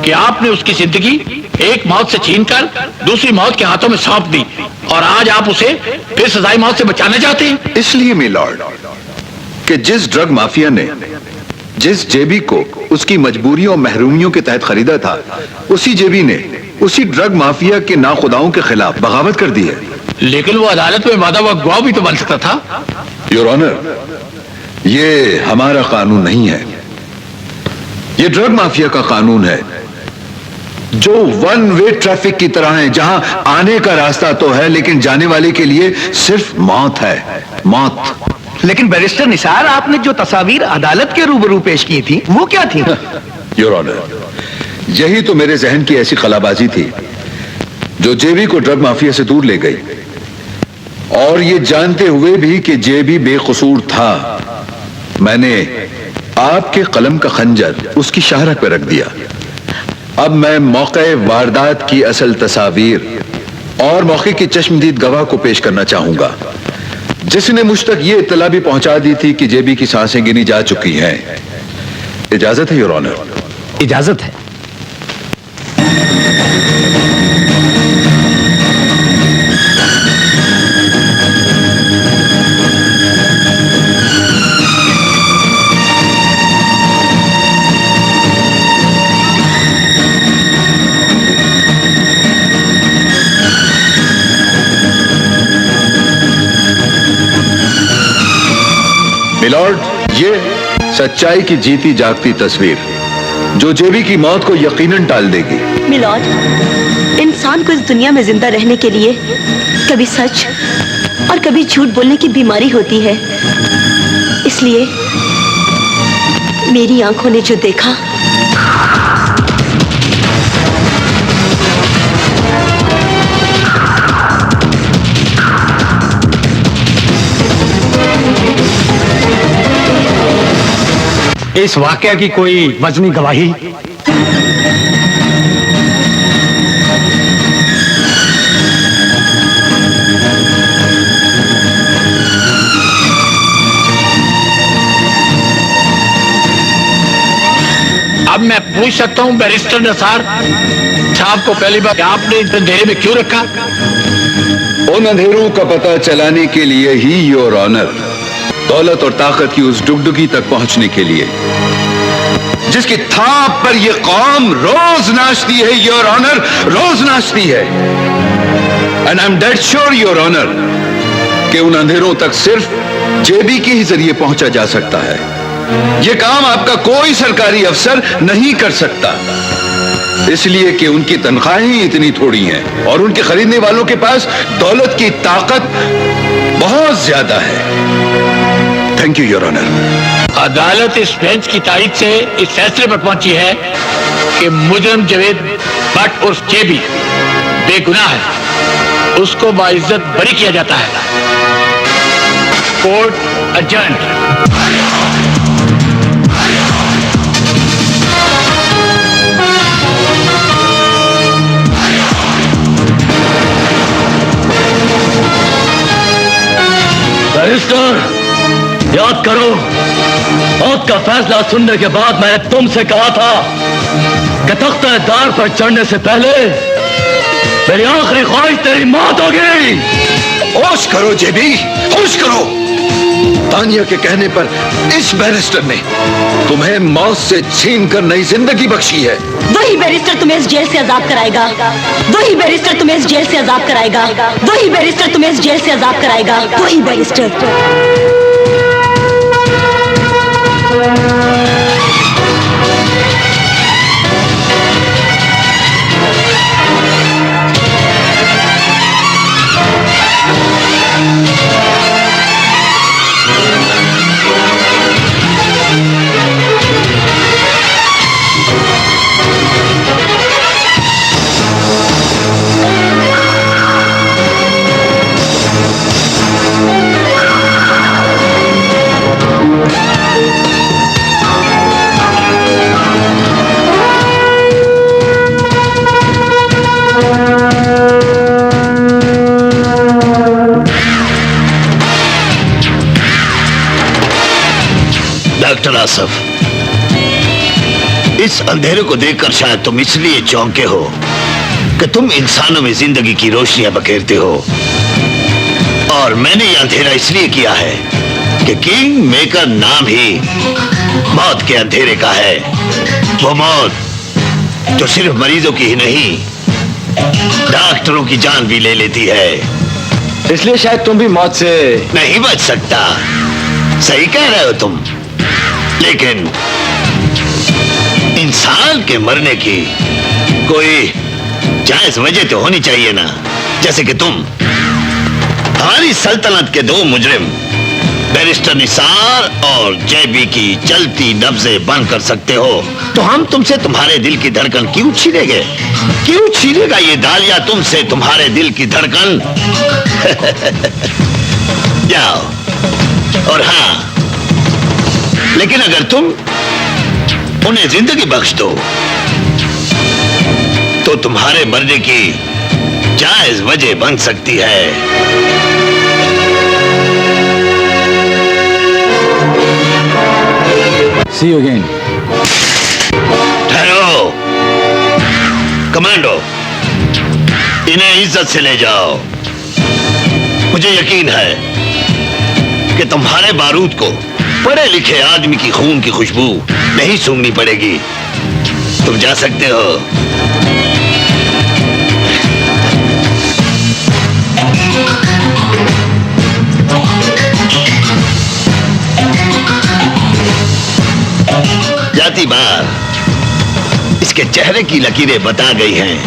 कि आपने उसकी जिंदगी एक मौत से छीनकर दूसरी मौत के हाथों में सौंप दी, और आज आप उसे फिर सजाई मौत से बचाना चाहते हैं। इसलिए मिलॉर्ड कि जिस ड्रग माफिया ने जिस जेबी को उसकी मजबूरियों और महरूमियों के तहत खरीदा था, उसी जेबी ने उसी ड्रग माफिया के नाखुदाओं के खिलाफ बगावत कर दी है। लेकिन वो अदालत में वादा हुआ गवाह भी तो बन सकता था। योर ऑनर, ये हमारा कानून नहीं है, ये ड्रग माफिया का कानून है, जो 1 वे ट्रैफिक की तरह है, जहां आने का रास्ता तो है लेकिन जाने वाले के लिए सिर्फ मौत है, मौत। लेकिन बैरिस्टर निसार, आपने जो तस्वीर अदालत के रूबरू पेश की थी वो क्या थी? योर ऑनर, यही तो मेरे जहन की ऐसी खलाबाजी थी जो जेबी को ड्रग माफिया से दूर ले गई, और ये जानते हुए भी कि जेबी बेकसूर था, मैंने आपके कलम का खंजर उसकी शाहरग पर रख दिया। अब मैं मौके वारदात की असल तस्वीर और मौके की चश्मदीद गवाह को पेश करना चाहूंगा, जिसने मुझ तक ये इत्तला भी पहुंचा दी थी कि जेबी की सांसें गिनी जा चुकी हैं। इजाजत है योर ऑनर? इजाजत है। मिलॉर्ड, ये सच्चाई की जीती जागती तस्वीर जो जेबी की मौत को यकीनन टाल देगी। मिलॉर्ड, इंसान को इस दुनिया में जिंदा रहने के लिए कभी सच और कभी झूठ बोलने की बीमारी होती है। इसलिए मेरी आंखों ने जो देखा, इस वाकया की कोई वजनी गवाही? अब मैं पूछ सकता हूं बैरिस्टर निसार साहब को, पहली बार आपने इस अंधेरे में क्यों रखा? उन अंधेरों का पता चलाने के लिए ही योर ऑनर, दौलत और ताकत की उस डुगडुगी तक पहुंचने के लिए जिसकी थाप पर यह कौम रोज नाचती है योर ऑनर, रोज नाचती है। And I am dead sure your honour कि उन अंधेरों तक सिर्फ जेबी के ही जरिए पहुंचा जा सकता है। यह काम आपका कोई सरकारी अफसर नहीं कर सकता, इसलिए कि उनकी तनख्वाहें ही इतनी थोड़ी हैं और उनके खरीदने वालों के पास दौलत की ताकत बहुत ज्यादा है। Thank you your honour. अदालत इस बेंच की तारीख से इस फैसले पर पहुंची है कि मुजरिम जावेद भट्ट उर्फ जेबी बेगुनाह है, उसको बाइज्जत बरी किया जाता है। कोर्ट अडजर्न्ड। बैरिस्टर, याद करो, मौत का फैसला सुनने के बाद मैंने तुमसे कहा था कि तख्ते-ए-दार पर चढ़ने से पहले मेरी आखिरी ख्वाहिश तेरी मौत होगी। होश करो जेबी, होश करो। तानिया के कहने पर इस बैरिस्टर ने तुम्हें मौत से छीन कर नई जिंदगी बख्शी है। वही बैरिस्टर तुम्हें इस जेल से आजाद कराएगा, वही बैरिस्टर तुम्हें इस जेल से आजाद कराएगा, वही बैरिस्टर तुम्हें इस जेल से आजाद कराएगा, वही बैरिस्टर। डॉक्टर आसफ, इस अंधेरे को देखकर शायद तुम इसलिए चौंके हो कि तुम इंसानों में जिंदगी की रोशनियां बखेरते हो, और मैंने यह अंधेरा इसलिए किया है कि किंग मेकर नाम ही मौत के अंधेरे का है। वो मौत जो सिर्फ मरीजों की ही नहीं, डॉक्टरों की जान भी ले लेती है। इसलिए शायद तुम भी मौत से नहीं बच सकता। सही कह रहे हो तुम, लेकिन इंसान के मरने की कोई जायज वजह तो होनी चाहिए ना। जैसे कि तुम, हमारी सल्तनत के दो मुजरिम बैरिस्टर निसार और जेबी की चलती नब्जें बंद कर सकते हो तो हम तुमसे तुम्हारे दिल की धड़कन क्यों छीनेंगे? क्यों छीनेगा ये डालिया तुमसे तुम्हारे दिल की धड़कन? जाओ। और हाँ, लेकिन अगर तुम उन्हें जिंदगी बख्श दो तो तुम्हारे मरने की जायज वजह बन सकती है। See you again. ठहरो, कमांडो, इन्हें इज्जत से ले जाओ। मुझे यकीन है कि तुम्हारे बारूद को पढ़े लिखे आदमी की खून की खुशबू नहीं सूंघनी पड़ेगी। तुम जा सकते हो। जाती बार इसके चेहरे की लकीरें बता गई हैं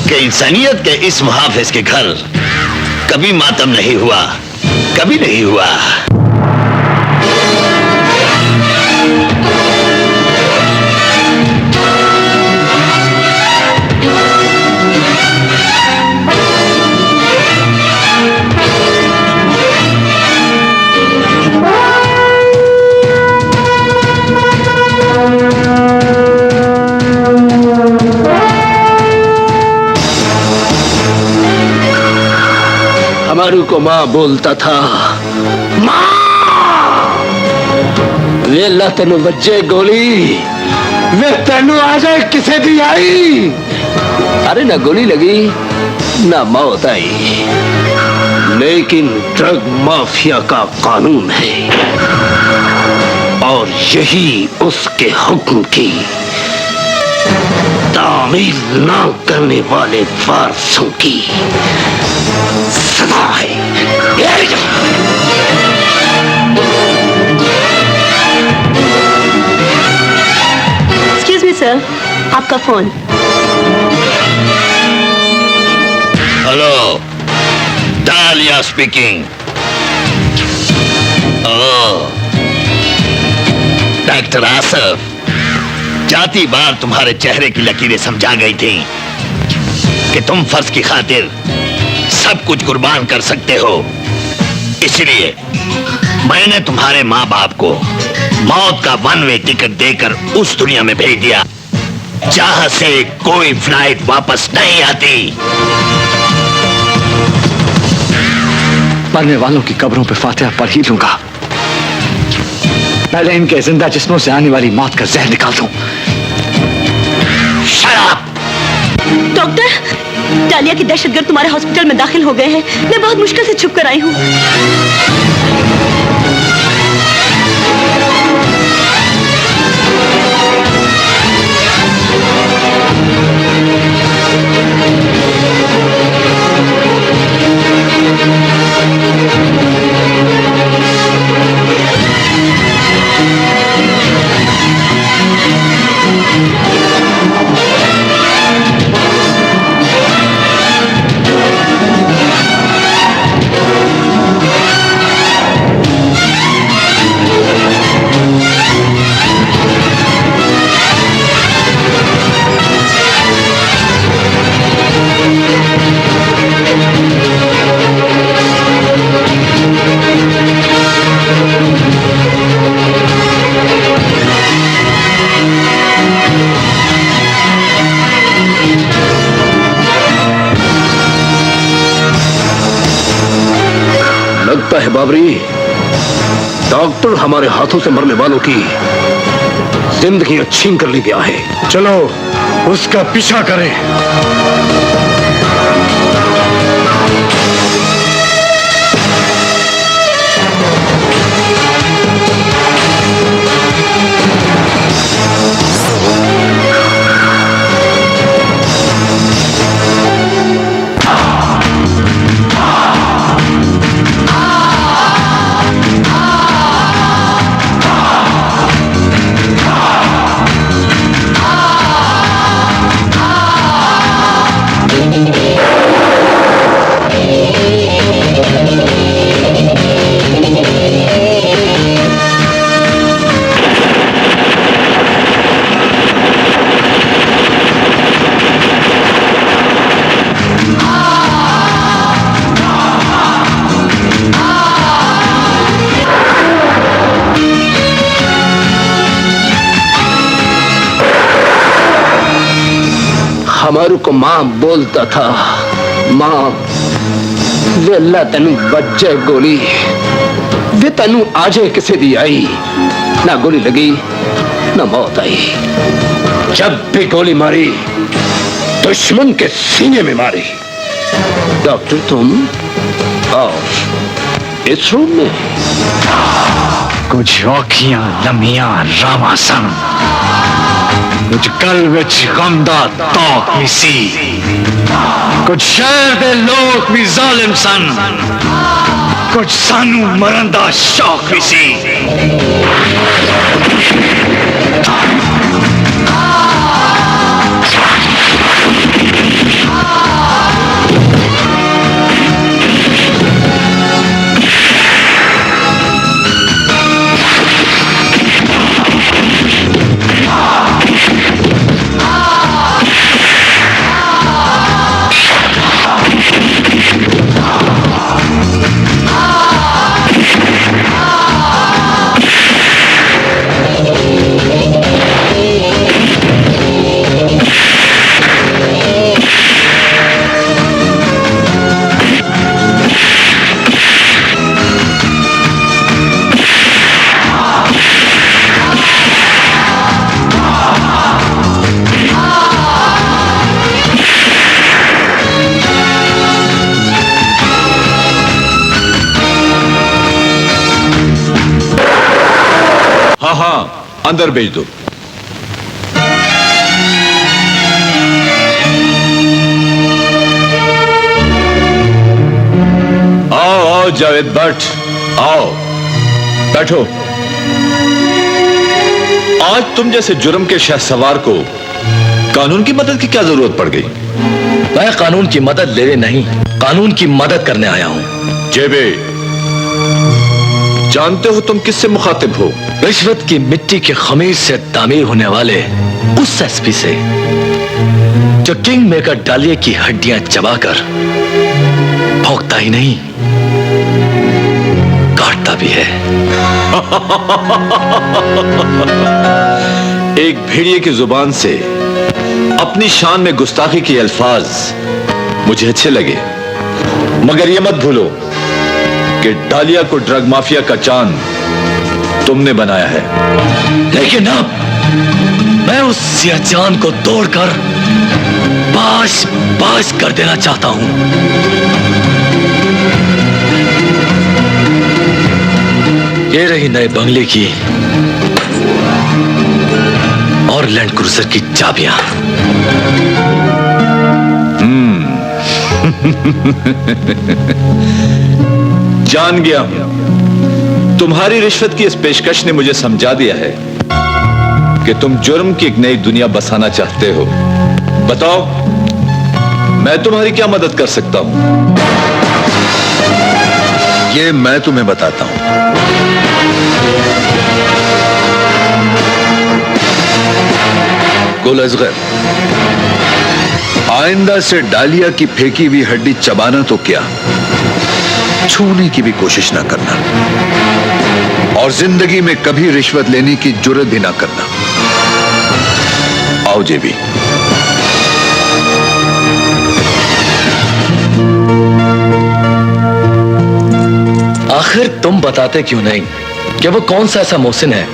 कि इंसानियत के इस मुहाफिज के घर कभी मातम नहीं हुआ, कभी नहीं हुआ। हमारू को माँ बोलता था, माँ वेला तेनु बच्चे गोली वे तेनु आ जाए किसे भी आई। अरे ना गोली लगी ना मौत आई, लेकिन ड्रग माफिया का कानून है और यही उसके हुक्म की तामील ना करने वाले वारसों की सदा है। एक्सक्यूज मी सर, आपका फोन। हेलो, डालिया स्पीकिंग। डॉक्टर आसफ, जाती बार तुम्हारे चेहरे की लकीरें समझा गई थी कि तुम फर्ज की खातिर सब कुछ कुर्बान कर सकते हो। इसलिए मैंने तुम्हारे माँ बाप को मौत का वन वे टिकट देकर उस दुनिया में भेज दिया जहां से कोई फ्लाइट वापस नहीं आती। मरने वालों की कब्रों पे फातिहा पढ़ ही लूंगा, पहले इनके जिंदा जिस्मों से आने वाली मौत का जहर निकाल दूं। डॉक्टर, डालिया की दहशतगर्द तुम्हारे हॉस्पिटल में दाखिल हो गए हैं। मैं बहुत मुश्किल से छुप कर आई हूँ। लगता है बाबरी, डॉक्टर हमारे हाथों से मरने वालों की जिंदगी छीन कर ले गया है। चलो उसका पीछा करें। हमारू को मां बोलता था, मां वे अल्लाह तेनू बच्चे गोली वे तेनू आजे किसे दी आई, ना गोली लगी ना मौत आई। जब भी गोली मारी दुश्मन के सीने में मारी। डॉक्टर तुम और इस रूम में कुछ औखियां लम्हियां रावां सन, कुछ कल विच गमदा तौक भी सी, कुछ शहर दे लोग भी जालिम सन, कुछ सानू मरन दा शौक भी सी। अंदर भेज दो। आओ आओ जावेद भट्ट, आओ बैठो। आज तुम जैसे जुर्म के शहसवार को कानून की मदद की क्या जरूरत पड़ गई? मैं कानून की मदद लेने नहीं, कानून की मदद करने आया हूं। जेबे, जानते हो तुम किससे मुखातिब हो? रिश्वत की मिट्टी के खमीर से तामीर होने वाले उस एसपी से जो किंग मेकर डालिए की हड्डियां चबाकर भोंकता ही नहीं काटता भी है। एक भेड़िए की जुबान से अपनी शान में गुस्ताखी के अल्फाज मुझे अच्छे लगे, मगर यह मत भूलो कि डालिया को ड्रग माफिया का चांद तुमने बनाया है। लेकिन अब मैं उस चांद को तोड़कर बाश बाश कर देना चाहता हूं। ये रही नए बंगले की और लैंड क्रूजर की चाबियां। जान गया हूं, तुम्हारी रिश्वत की इस पेशकश ने मुझे समझा दिया है कि तुम जुर्म की एक नई दुनिया बसाना चाहते हो। बताओ, मैं तुम्हारी क्या मदद कर सकता हूं? ये मैं तुम्हें बताता हूं। गुल असगर, आइंदा से डालिया की फेंकी हुई हड्डी चबाना तो क्या, छूने की भी कोशिश ना करना, और जिंदगी में कभी रिश्वत लेने की जुर्रत भी ना करना। आओ जेबी। आखिर तुम बताते क्यों नहीं कि वो कौन सा ऐसा मोहसिन है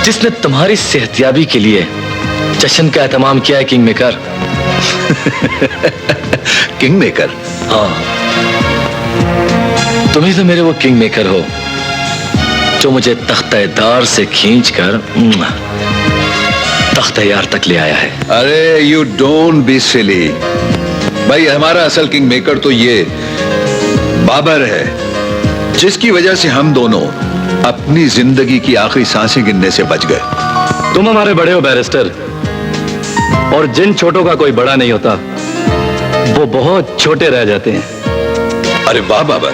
जिसने तुम्हारी सेहतयाबी के लिए जश्न का एहतमाम किया है? King maker. King maker? हाँ, तुम ही तो मेरे वो किंग मेकर हो जो मुझे तख्ते-दार से खींचकर तख्ते-यार तक ले आया है। अरे यू डोंट बी सिली भाई, हमारा असल किंग मेकर तो ये बाबर है, जिसकी वजह से हम दोनों अपनी जिंदगी की आखिरी सांसें गिनने से बच गए। तुम हमारे बड़े हो बैरिस्टर, और जिन छोटों का कोई बड़ा नहीं होता वो बहुत छोटे रह जाते हैं। अरे वाह बाबर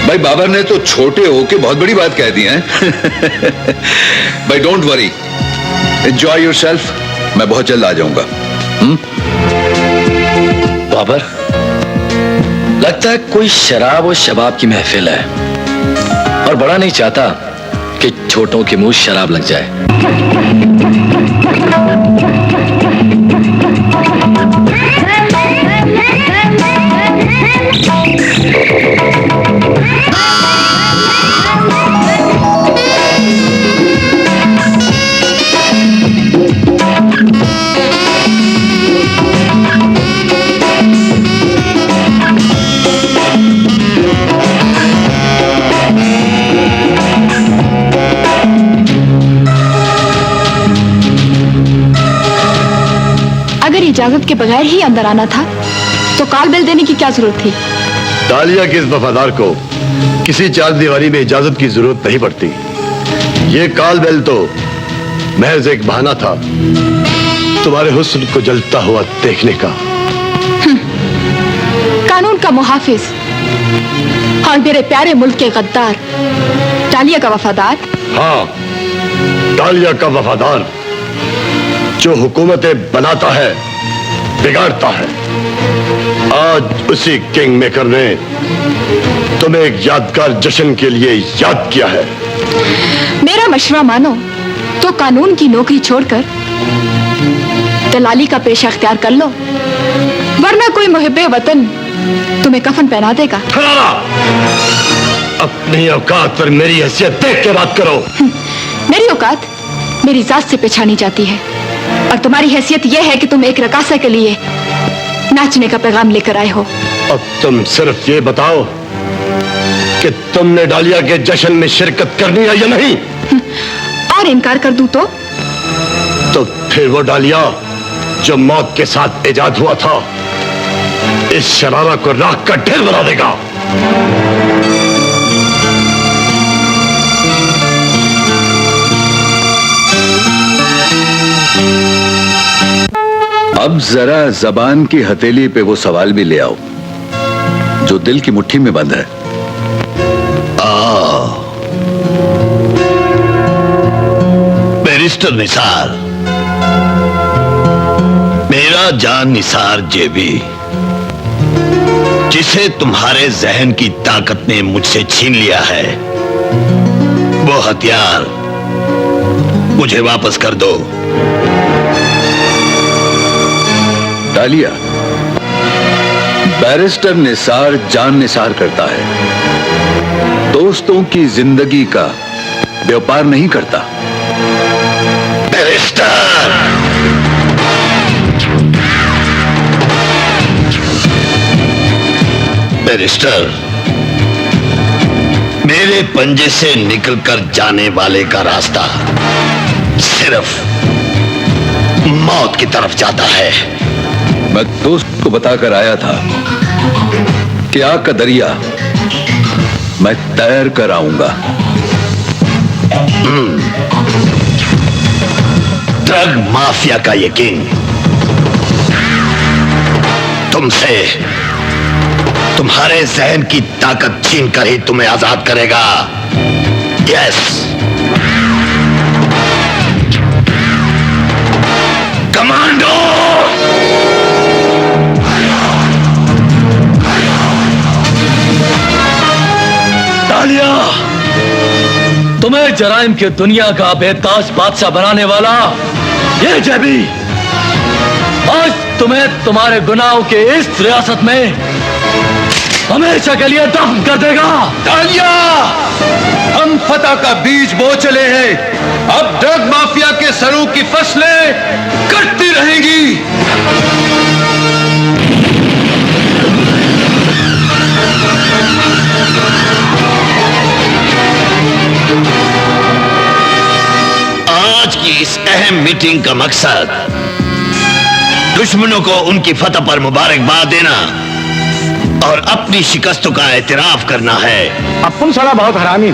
भाई, बाबर ने तो छोटे होके बहुत बड़ी बात कह दी है। भाई डोंट वरी, एंजॉय योरसेल्फ, मैं बहुत जल्द आ जाऊंगा। बाबर, लगता है कोई शराब और शबाब की महफिल है, और बड़ा नहीं चाहता कि छोटों के मुंह शराब लग जाए। इजाजत के बगैर ही अंदर आना था, तो काल बेल देने की क्या जरूरत थी? डालिया के इस वफादार को किसी चार दीवारी में इजाजत की जरूरत नहीं पड़ती। ये काल बेल तो महज एक बहाना था तुम्हारे हुस्न को जलता हुआ देखने का। कानून का मुहाफिज और मेरे प्यारे मुल्क के गद्दार डालिया का वफादार। हाँ, डालिया का वफादार जो हुकूमतें बनाता है, बिगाड़ता है। आज उसी किंग मेकर ने तुम्हें एक यादगार जश्न के लिए याद किया है। मेरा मशवरा मानो तो कानून की नौकरी छोड़कर दलाली का पेशा अख्तियार कर लो, वरना कोई मुहिब्बे वतन तुम्हें कफन पहना देगा। अपनी औकात पर मेरी हैसियत देख के बात करो। मेरी औकात मेरी जात से पहचानी जाती है, और तुम्हारी हैसियत यह है कि तुम एक रकासा के लिए नाचने का पैगाम लेकर आए हो। अब तुम सिर्फ ये बताओ कि तुमने डालिया के जश्न में शिरकत करनी है या नहीं। और इनकार कर दूं तो फिर वो डालिया जो मौत के साथ इजाद हुआ था, इस शरारा को राख का ढेर बना देगा। अब जरा जबान की हथेली पे वो सवाल भी ले आओ जो दिल की मुट्ठी में बंद है। बैरिस्टर निसार, मेरा जान निसार जेबी, जिसे तुम्हारे जहन की ताकत ने मुझसे छीन लिया है, वो हथियार मुझे वापस कर दो। डालिया, बैरिस्टर निसार जान निसार करता है, दोस्तों की जिंदगी का व्यापार नहीं करता। बैरिस्टर, बैरिस्टर, मेरे पंजे से निकलकर जाने वाले का रास्ता सिर्फ मौत की तरफ जाता है। मैं दोस्त को बताकर आया था कि आग का दरिया मैं तैर कर आऊंगा। ड्रग माफिया का ये किंग तुमसे तुम्हारे जहन की ताकत छीन कर ही तुम्हें आजाद करेगा। Yes, commando. डालिया, तुम्हें जराइम की दुनिया का बेताज बादशाह बनाने वाला ये जेबी आज तुम्हें तुम्हारे गुनाहों के इस रियासत में हमेशा के लिए दफन कर देगा। डालिया, हम फतह का बीज बो चले हैं, अब ड्रग माफिया के सरों की फसलें कटती रहेंगी। आज की इस अहम मीटिंग का मकसद दुश्मनों को उनकी फतह पर मुबारकबाद देना और अपनी शिकस्तों का एतराफ करना है। अपुन साला बहुत हरामी।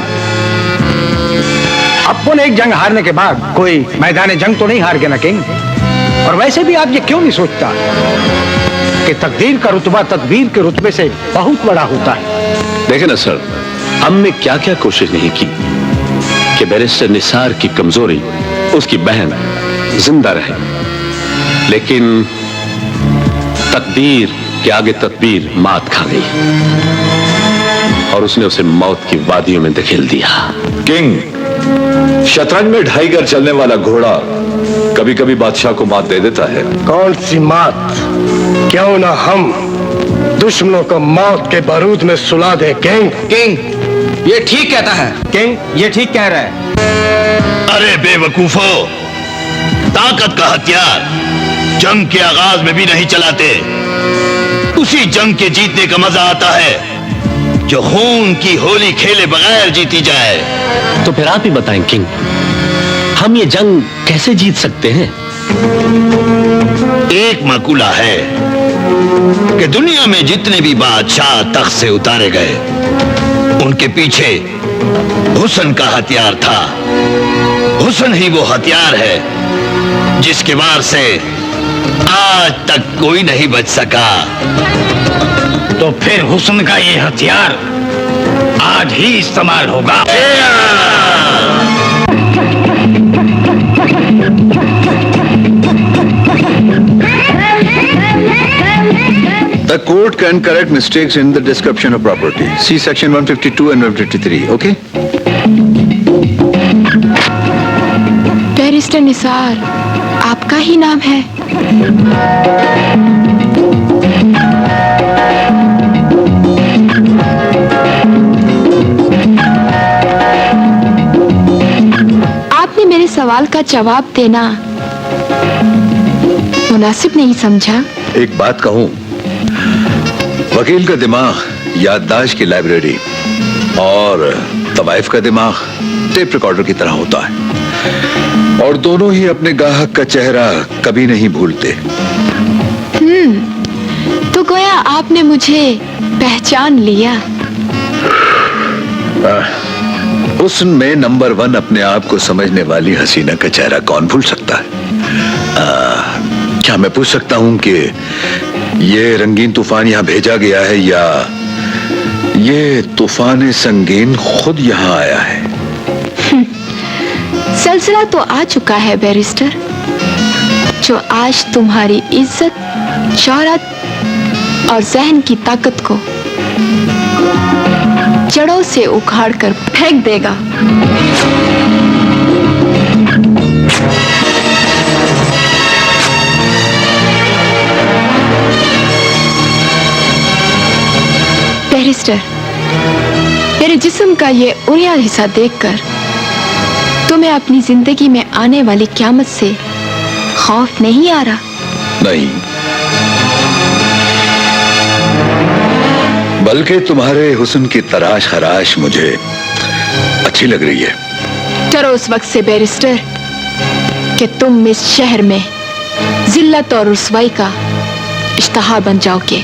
अपुन एक जंग हारने के बाद कोई मैदान जंग तो नहीं हार गया ना किंग। और वैसे भी आप ये क्यों नहीं सोचता कि तकदीर का रुतबा तदबीर के रुतबे से बहुत बड़ा होता है। देखें ना सर, हमने क्या क्या कोशिश नहीं की कि बैरिस्टर निसार की कमजोरी उसकी बहन जिंदा रहे, लेकिन तकदीर के आगे तदबीर मात खा गई और उसने उसे मौत की वादियों में धकेल दिया। किंग, शतरंज में 2.5 घर चलने वाला घोड़ा कभी कभी बादशाह को मात दे देता है। कौन सी मात? क्यों ना हम दुश्मनों को मौत के बारूद में सुला दे। किंग, ये ठीक कहता है। किंग, ये ठीक कह रहा है। अरे बेवकूफो, ताकत का हथियार जंग के आगाज में भी नहीं चलाते। उसी जंग के जीतने का मजा आता है जो खून की होली खेले बगैर जीती जाए। तो फिर आप ही बताएं किंग, हम ये जंग कैसे जीत सकते हैं? एक मकूला है कि दुनिया में जितने भी बादशाह तख्त से उतारे गए, उनके पीछे हुस्न का हथियार था। हुस्न ही वो हथियार है जिसके वार से आज तक कोई नहीं बच सका। तो फिर हुस्न का ये हथियार आज ही इस्तेमाल होगा। The court can correct mistakes in the description of property. See section 152 and 153. Okay? Barrister Nisar, आपका ही नाम है? आपने मेरे सवाल का जवाब देना मुनासिब नहीं समझा? एक बात कहूं, वकील का दिमाग याददाश्त की लाइब्रेरी और तवाइफ का दिमाग टेप रिकॉर्डर की तरह होता है, और दोनों ही अपने गाहक का चेहरा कभी नहीं भूलते। तो गोया आपने मुझे पहचान लिया। हुस्न में नंबर 1 अपने आप को समझने वाली हसीना का चेहरा कौन भूल सकता है? क्या मैं पूछ सकता हूं कि ये रंगीन तूफान यहां भेजा गया है या ये तूफान संगीन खुद यहां आया है? सिलसिला तो आ चुका है बैरिस्टर, जो आज तुम्हारी इज्जत, शोहरत और जहन की ताकत को जड़ों से उखाड़ कर फेंक देगा। बैरिस्टर, मेरे जिस्म का ये उड़िया हिस्सा देखकर तुम्हें अपनी जिंदगी में आने वाली क़यामत से खौफ नहीं आ रहा? नहीं, बल्कि तुम्हारे हुस्न की तराश खराश मुझे अच्छी लग रही है। डरो उस वक्त से बैरिस्टर कि तुम इस शहर में जिल्लत और रुसवाई का इश्तहार बन जाओगे।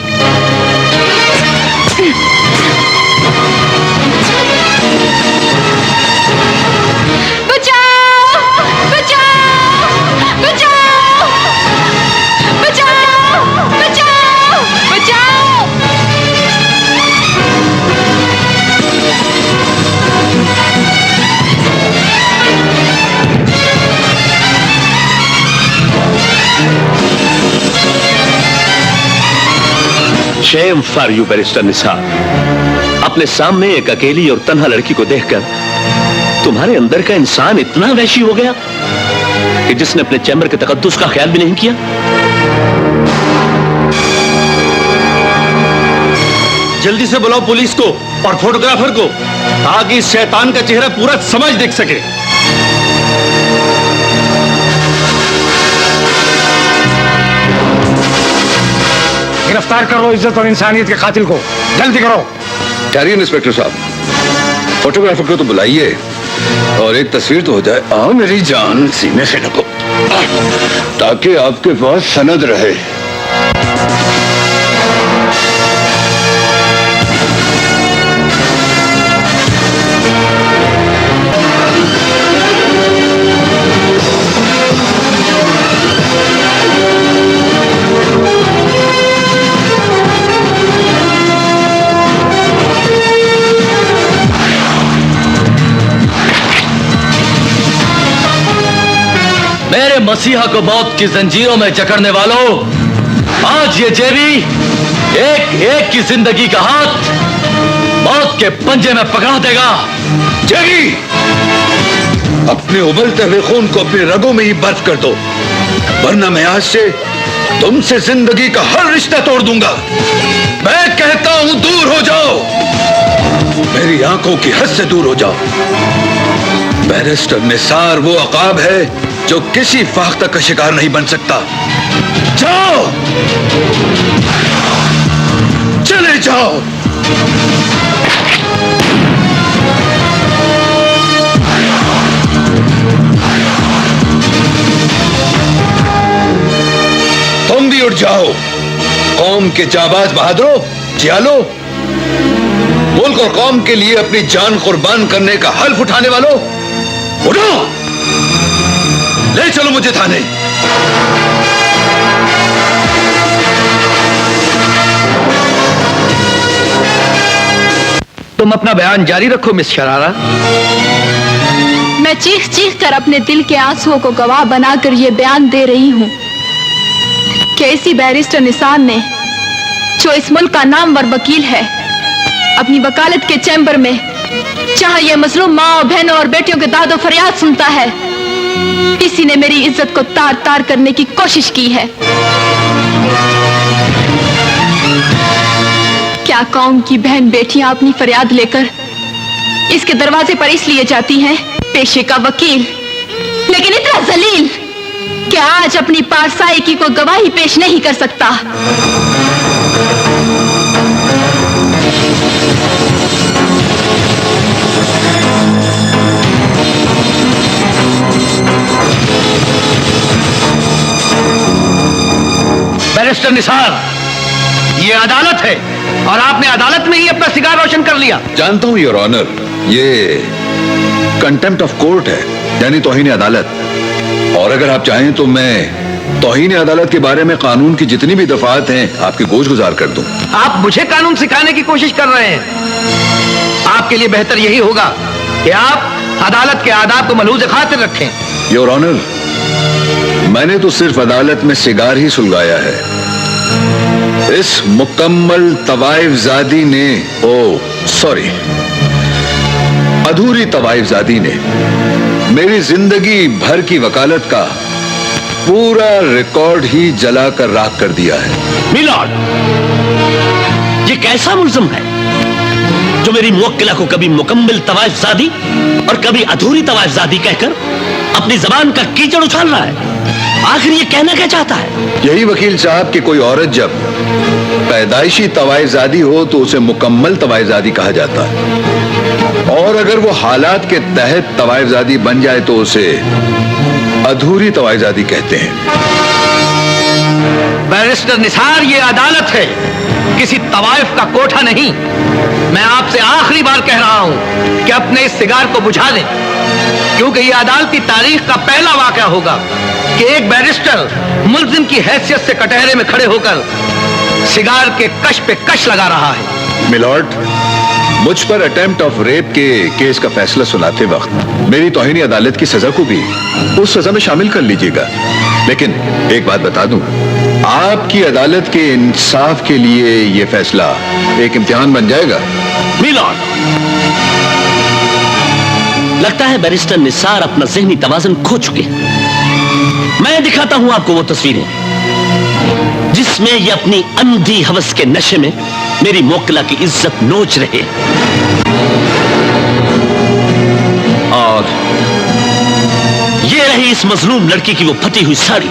Shem for you barrister Nisar. अपने सामने एक अकेली और तन्हा लड़की को देखकर तुम्हारे अंदर का इंसान इतना वहशी हो गया कि जिसने अपने चैम्बर के तकद्दुस का ख्याल भी नहीं किया। जल्दी से बुलाओ पुलिस को और फोटोग्राफर को, ताकि इस शैतान का चेहरा पूरा समाज देख सके। गिरफ्तार करो इज्जत और इंसानियत के कातिल को, जल्दी करो। ठहरिए इंस्पेक्टर साहब, फोटोग्राफर को तो बुलाइए और एक तस्वीर तो हो जाए। आओ मेरी जान, सीने से ढको ताकि आपके पास सनद रहे। मेरे मसीहा को मौत की जंजीरों में जकड़ने वालों, आज ये जेबी एक एक की जिंदगी का हाथ मौत के पंजे में पकड़ा देगा। जेबी, अपने उबलते हुए खून को अपने रगों में ही बर्फ कर दो, वरना मैं आज से तुमसे जिंदगी का हर रिश्ता तोड़ दूंगा। मैं कहता हूं दूर हो जाओ, मेरी आंखों की हद से दूर हो जाओ। बैरिस्टर निसार वो अकाब है जो किसी फाख्ता का शिकार नहीं बन सकता। जाओ, चले जाओ। हो? कौम के जाबाज बहादुरों, जियालो, मुल्क और कौम के लिए अपनी जान कुर्बान करने का हल्फ उठाने वालों, उठो, ले चलो मुझे थाने। तुम अपना बयान जारी रखो मिस शरारा। मैं चीख चीख कर अपने दिल के आंसुओं को गवाह बनाकर ये बयान दे रही हूँ कि इसी बैरिस्टर निसार ने, जो इस मुल्क का नामवर वकील है, अपनी वकालत के चैम्बर में जहां ये मजलूम माँ और बहनों और बेटियों के दादो फरियाद सुनता है, इसी ने मेरी इज्जत को तार तार करने की कोशिश की है। क्या कौम की बहन बेटियां अपनी फरियाद लेकर इसके दरवाजे पर इसलिए जाती हैं, पेशे का वकील, लेकिन इतना जलील कि आज अपनी पारसाई की कोई गवाही पेश नहीं कर सकता। बैरिस्टर निसार, ये अदालत है और आपने अदालत में ही अपना सिगार रोशन कर लिया। जानता हूं योर ऑनर, ये कंटेम्प्ट ऑफ कोर्ट है, यानी तौहीन अदालत। और अगर आप चाहें तो मैं तौहीन अदालत के बारे में कानून की जितनी भी दफात हैं आपकी गोश गुजार कर दूं। आप मुझे कानून सिखाने की कोशिश कर रहे हैं। आपके लिए बेहतर यही होगा कि आप अदालत के आदाब को मलूज़ खातिर रखें। योर ऑनर, मैंने तो सिर्फ अदालत में सिगार ही सुलगाया है। इस मुकम्मल तवाइफजादी ने, सॉरी, अधूरी तवाइफजादी ने मेरी जिंदगी भर की वकालत का पूरा रिकॉर्ड ही जलाकर राख कर दिया है। मिलॉर्ड, ये कैसा मुल्ज़िम है जो मेरी मुवक्किला को कभी मुकम्मल तवाइफजादी और कभी अधूरी तवाइफजादी कहकर अपनी जबान का कीचड़ उछाल रहा है? आखिर ये कहना क्या चाहता है? यही वकील साहब कि कोई औरत जब पैदाइशी तवाइफजादी हो तो उसे मुकम्मल तवाइफजादी कहा जाता है, और अगर वो हालात के तहत तवाइफजादी बन जाए तो उसे अधूरी तवाइफजादी कहते हैं। बैरिस्टर निसार, ये अदालत है, किसी तवाइफ का कोठा नहीं। मैं आपसे आखिरी बार कह रहा हूं कि अपने इस सिगार को बुझा दें, क्योंकि ये अदालती तारीख का पहला वाकया होगा कि एक बैरिस्टर मुल्जिम की हैसियत से कटहरे में खड़े होकर सिगार के कश पे कश लगा रहा है। मिलॉर्ड, मुझ पर अटेम्प्ट ऑफ रेप के केस का फैसला सुनाते वक्त मेरी तौहीनी अदालत की सजा को भी उस सजा में शामिल कर लीजिएगा। लेकिन एक बात बता दूं, आपकी अदालत के इंसाफ के लिए यह फैसला एक इम्तिहान बन जाएगा। मिलॉर्ड, लगता है बैरिस्टर निसार अपना ज़हनी तवाज़ुन खो चुके हैं। मैं दिखाता हूं आपको वो तस्वीरें जिसमें ये अपनी अंधी हवस के नशे में मेरी मुवक्किला की इज्जत नोच रहे। और ये रही इस मजलूम लड़की की वो फटी हुई साड़ी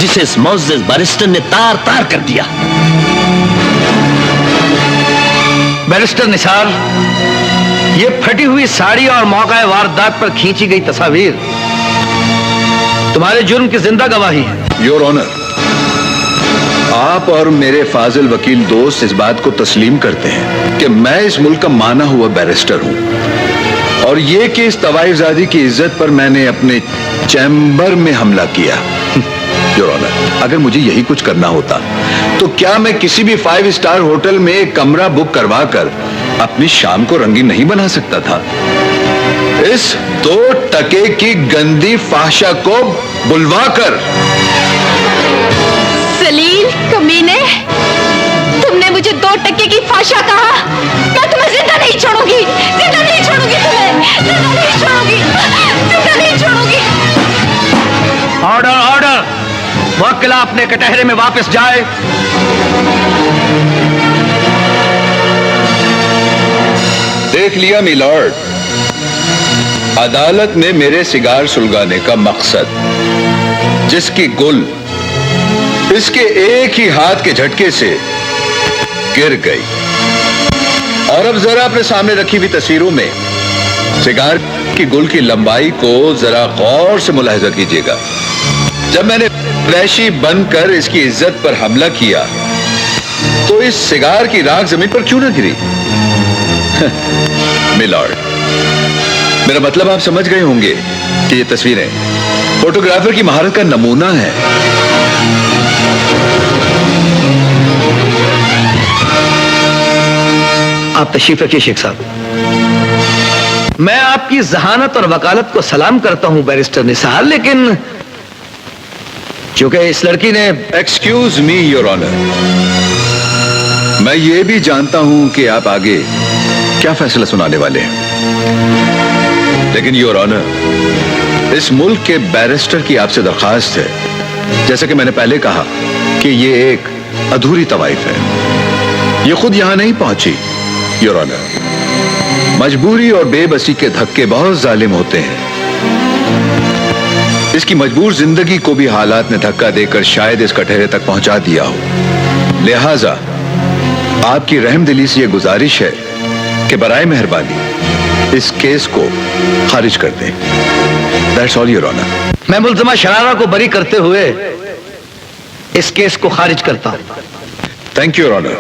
जिसे इस मुअज़्ज़िज़ बैरिस्टर ने तार तार कर दिया। बैरिस्टर निसार, ये फटी हुई साड़ी और मौका वारदात पर खींची गई तस्वीर तुम्हारे जुर्म की जिंदा गवाही है। योर ऑनर, आप और मेरे फाजिल वकील दोस्त इस बात को तस्लीम करते हैं कि मैं इस मुल्क का माना हुआ बैरिस्टर हूं, और ये कि इस तवाइफजादी की इज्जत पर मैंने अपने चैम्बर में हमला किया। योर ऑनर, अगर मुझे यही कुछ करना होता तो क्या मैं किसी भी 5 स्टार होटल में एक कमरा बुक करवा कर अपनी शाम को रंगीन नहीं बना सकता था? इस 2 टके की गंदी फाहशा को बुलवाकर। जलील कमीने, तुमने मुझे 2 टके की फाशा कहा। मैं तुम्हें जिंदा नहीं छोड़ूंगी, जिंदा नहीं छोड़ूंगी तुम्हें, जिंदा नहीं छोड़ूंगी, जिंदा नहीं छोड़ूंगी। ऑर्डर, ऑर्डर, मुवक्किला अपने कटहरे में वापस जाए। देख लिया मिलॉर्ड, अदालत में मेरे सिगार सुलगाने का मकसद, जिसकी गुल इसके एक ही हाथ के झटके से गिर गई। और अब जरा अपने सामने रखी हुई तस्वीरों में सिगार की गुल की लंबाई को जरा गौर से मुलाहिजा कीजिएगा। जब मैंने वैशी बनकर इसकी इज्जत पर हमला किया तो इस सिगार की राख जमीन पर क्यों ना गिरी? मिलॉर्ड, मेरा मतलब आप समझ गए होंगे कि ये तस्वीरें फोटोग्राफर की महारत का नमूना है। आप तशरीफ रखिए शेख साहब। मैं आपकी जहानत और वकालत को सलाम करता हूं बैरिस्टर निसार, लेकिन चूंकि इस लड़की ने एक्सक्यूज मी योर ऑनर, मैं ये भी जानता हूं कि आप आगे क्या फैसला सुनाने वाले हैं, लेकिन योर ऑनर, इस मुल्क के बैरिस्टर की आपसे दरखास्त है, जैसे कि मैंने पहले कहा कि ये एक अधूरी तवाइफ है। ये खुद यहां नहीं पहुंची योर ऑनर। मजबूरी और बेबसी के धक्के बहुत जालिम होते हैं। इसकी मजबूर जिंदगी को भी हालात ने धक्का देकर शायद इस कटहरे तक पहुंचा दिया हो। लिहाजा आपकी रहमदिली से यह गुजारिश है कि बराए मेहरबानी इस केस को खारिज कर दें। That's all your honour. मैं मुल्ज़मा शरारा को बरी करते हुए इस केस को खारिज करता हूं। Thank you your honour.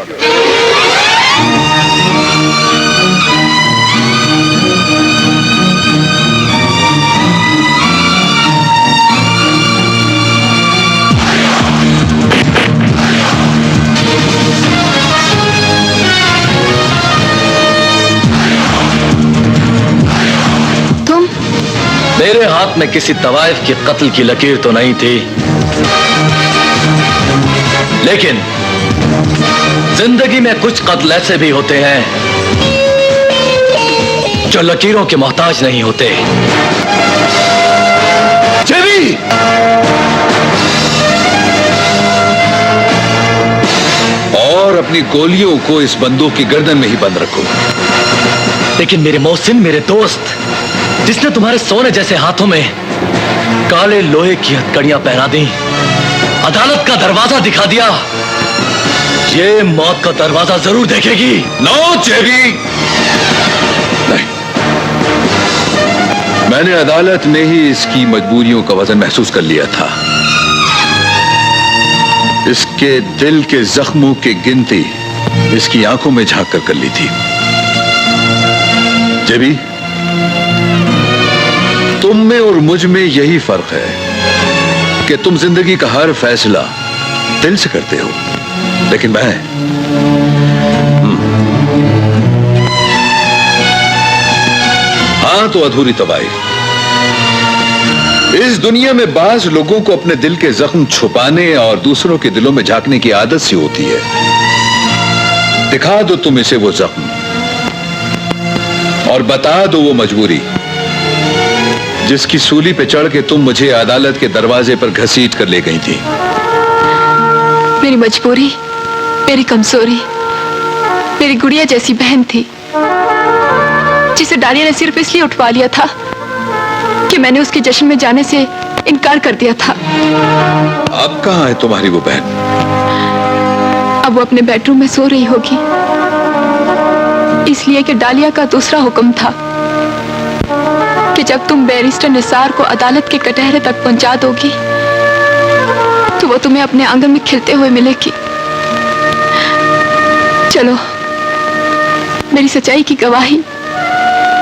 मेरे हाथ में किसी तवाइफ के कत्ल की लकीर तो नहीं थी, लेकिन जिंदगी में कुछ कत्ल ऐसे भी होते हैं जो लकीरों के मोहताज नहीं होते। जेबी! और अपनी गोलियों को इस बंदूक की गर्दन में ही बंद रखो। लेकिन मेरे मोहसिन, मेरे दोस्त, जिसने तुम्हारे सोने जैसे हाथों में काले लोहे की हथकड़ियां पहना दी, अदालत का दरवाजा दिखा दिया, ये मौत का दरवाजा जरूर देखेगी। नो जेबी, नहीं। मैंने अदालत में ही इसकी मजबूरियों का वजन महसूस कर लिया था। इसके दिल के जख्मों की गिनती इसकी आंखों में झांक कर ली थी। जेबी, तुम में और मुझ में यही फर्क है कि तुम जिंदगी का हर फैसला दिल से करते हो, लेकिन मैं हाँ तो अधूरी तबाही। इस दुनिया में बाज लोगों को अपने दिल के जख्म छुपाने और दूसरों के दिलों में झांकने की आदत सी होती है। दिखा दो तुम इसे वो जख्म और बता दो वो मजबूरी जिसकी सूली पे चढ़ के तुम मुझे अदालत के दरवाजे पर घसीट कर ले गई थी। मेरी मजबूरी, मेरी कमजोरी, मेरी गुड़िया जैसी बहन थी, जिसे डालिया ने सिर्फ इसलिए उठवा लिया था कि मैंने उसके जश्न में जाने से इनकार कर दिया था। अब कहां है तुम्हारी वो बहन? अब वो अपने बेडरूम में सो रही होगी, इसलिए कि डालिया का दूसरा हुक्म था कि जब तुम बैरिस्टर निसार को अदालत के कटहरे तक पहुंचा दोगी तो वो तुम्हें अपने आंगन में खिलते हुए मिलेगी। चलो, मेरी सच्चाई की गवाही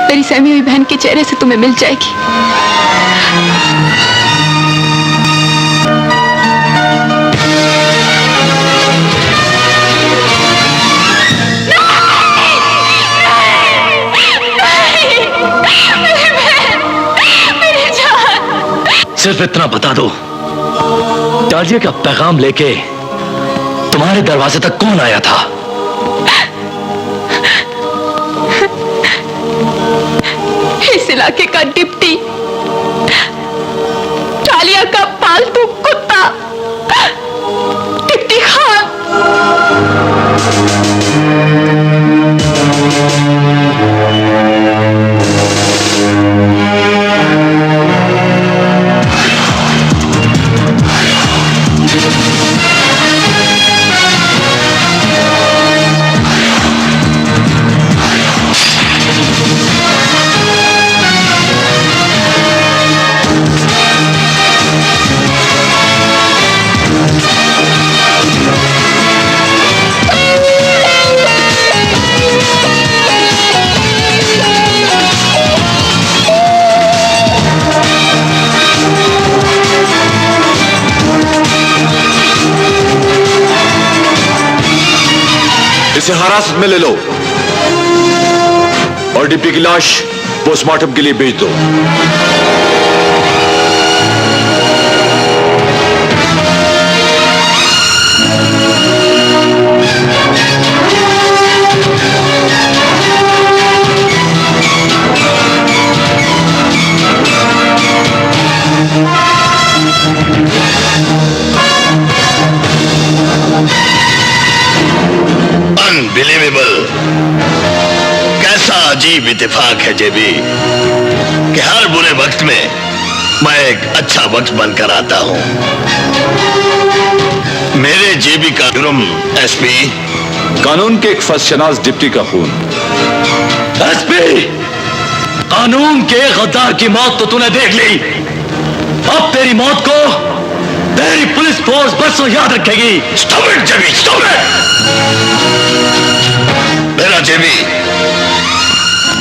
मेरी सहमी हुई बहन के चेहरे से तुम्हें मिल जाएगी। सिर्फ इतना बता दो, डालिया का पैगाम लेके तुम्हारे दरवाजे तक कौन आया था? इस इलाके का डिप्टी, डालिया का पालतू कुत्ता, डिप्टी खान। इसे हिरासत में ले लो और डिप्टी की लाश पोस्टमार्टम के लिए भेज दो। अनबिलीवेबल, कैसा अजीब इत्तेफाक है जेबी कि हर बुरे वक्त में मैं एक अच्छा वक्त बनकर आता हूं। मेरे जेबी का जुर्म एसपी, कानून के एक फर्शनाज डिप्टी का खून। एसपी, कानून के गद्दार की मौत तो तूने देख ली, अब तेरी मौत को तेरी पुलिस फोर्स बरसों याद रखेगी। Stop it JB, stop it. मेरा जेबी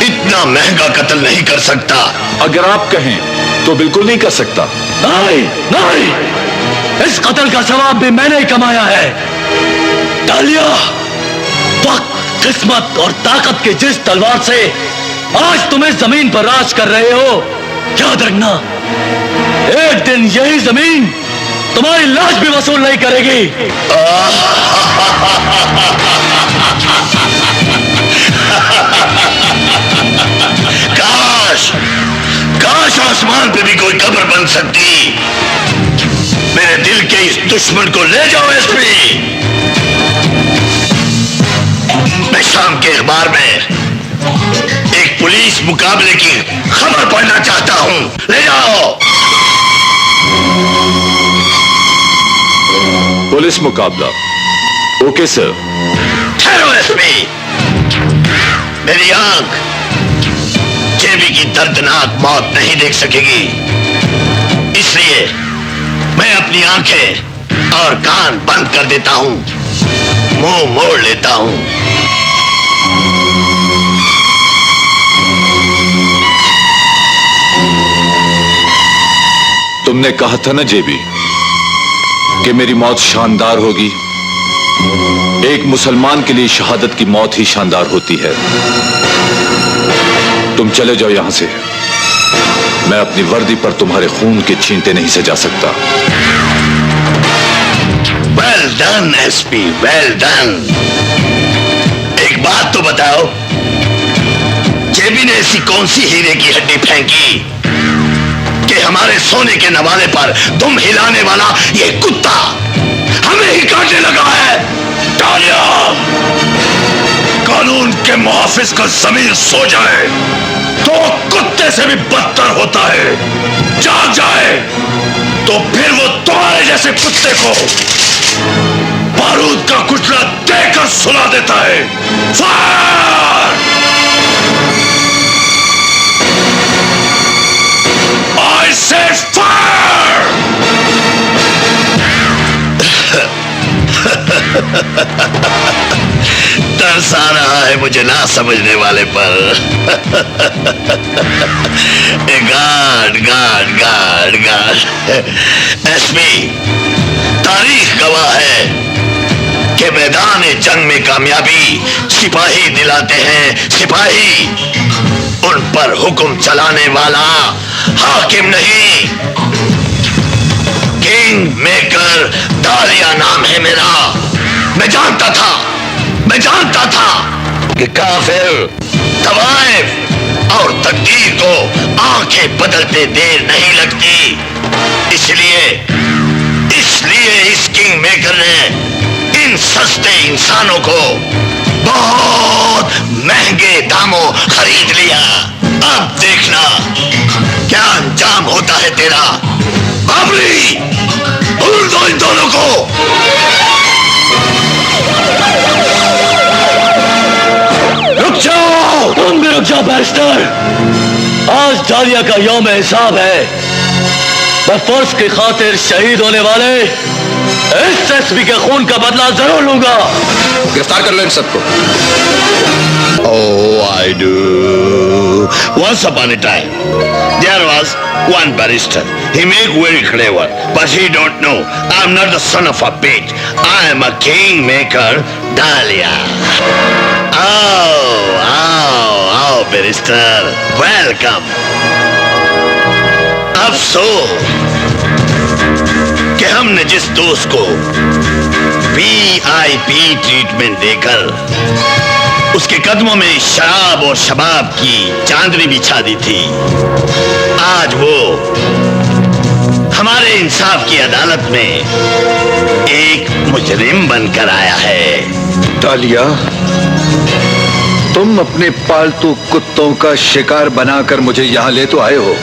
इतना महंगा कत्ल नहीं कर सकता। अगर आप कहें तो बिल्कुल नहीं कर सकता। नहीं नहीं, इस कत्ल का सवाब भी मैंने ही कमाया है। डालिया, वक्त, किस्मत और ताकत की जिस तलवार से आज तुम इस जमीन पर राज कर रहे हो, याद रखना एक दिन यही जमीन तुम्हारी लाश भी वसूल नहीं करेगी। काश आसमान पे भी कोई कब्र बन सकती। मेरे दिल के इस दुश्मन को ले जाओ एसपी। मैं शाम के अखबार में एक पुलिस मुकाबले की खबर पढ़ना चाहता हूं, ले जाओ। पुलिस मुकाबला, ओके सर। ठहरो एसपी, मेरी आंख जेबी की दर्दनाक मौत नहीं देख सकेगी, इसलिए मैं अपनी आंखें और कान बंद कर देता हूं, मुंह मोड़ लेता हूं। तुमने कहा था ना जेबी कि मेरी मौत शानदार होगी। एक मुसलमान के लिए शहादत की मौत ही शानदार होती है। तुम चले जाओ यहां से। मैं अपनी वर्दी पर तुम्हारे खून के छींटे नहीं सजा सकता। Well done SP, well done. एक बात तो बताओ, जेबी ने ऐसी कौन सी हीरे की हड्डी फेंकी कि हमारे सोने के नवाले पर दुम हिलाने वाला ये कुत्ता हमें ही काटने लगा है? डालिया, कानून के मुहाफिज का ज़मीर सो जाए तो कुत्ते से भी बदतर होता है। जाग जाए तो फिर वो तुम्हारे जैसे कुत्ते को बारूद का कुचला देकर सुला देता है। फायर! I said fire! तरस आ रहा है मुझे ना समझने वाले पर। Guard guard guard guard. SP, तारीख गवाह है कि मैदान जंग में कामयाबी सिपाही दिलाते हैं, सिपाही। उन पर हुक्म चलाने वाला हाकिम नहीं। किंग मेकर डालिया नाम है मेरा। मैं जानता था कि काफिर, तवाइफ और तकदीर को आंखें बदलते देर नहीं लगती। इसलिए इस किंग मेकर ने इन सस्ते इंसानों को बहुत महंगे दामों खरीद लिया। अब देखना क्या अंजाम होता है तेरा। बाबरी, भूल दो इन दोनों को। रुक जाओ, तुम भी रुक जाओ बैरिस्टर। आज डालिया का यौम हिसाब है। बफर्ज की खातिर शहीद होने वाले इस एसपी के खून का बदला जरूर लूंगा। गिरफ्तार कर लो इन सबको। Oh, I do. Once upon a time, there was one barrister. He make very clever, but he don't know. I'm not the son of a bitch. I am a kingmaker, Dahlia. Oh, barrister. Welcome. अफसोस कि हमने जिस दोस्त को VIP ट्रीटमेंट देकर उसके कदमों में शराब और शबाब की चांदनी बिछा दी थी, आज वो हमारे इंसाफ की अदालत में एक मुजरिम बनकर आया है। डालिया, तुम अपने पालतू कुत्तों का शिकार बनाकर मुझे यहां ले तो आए हो,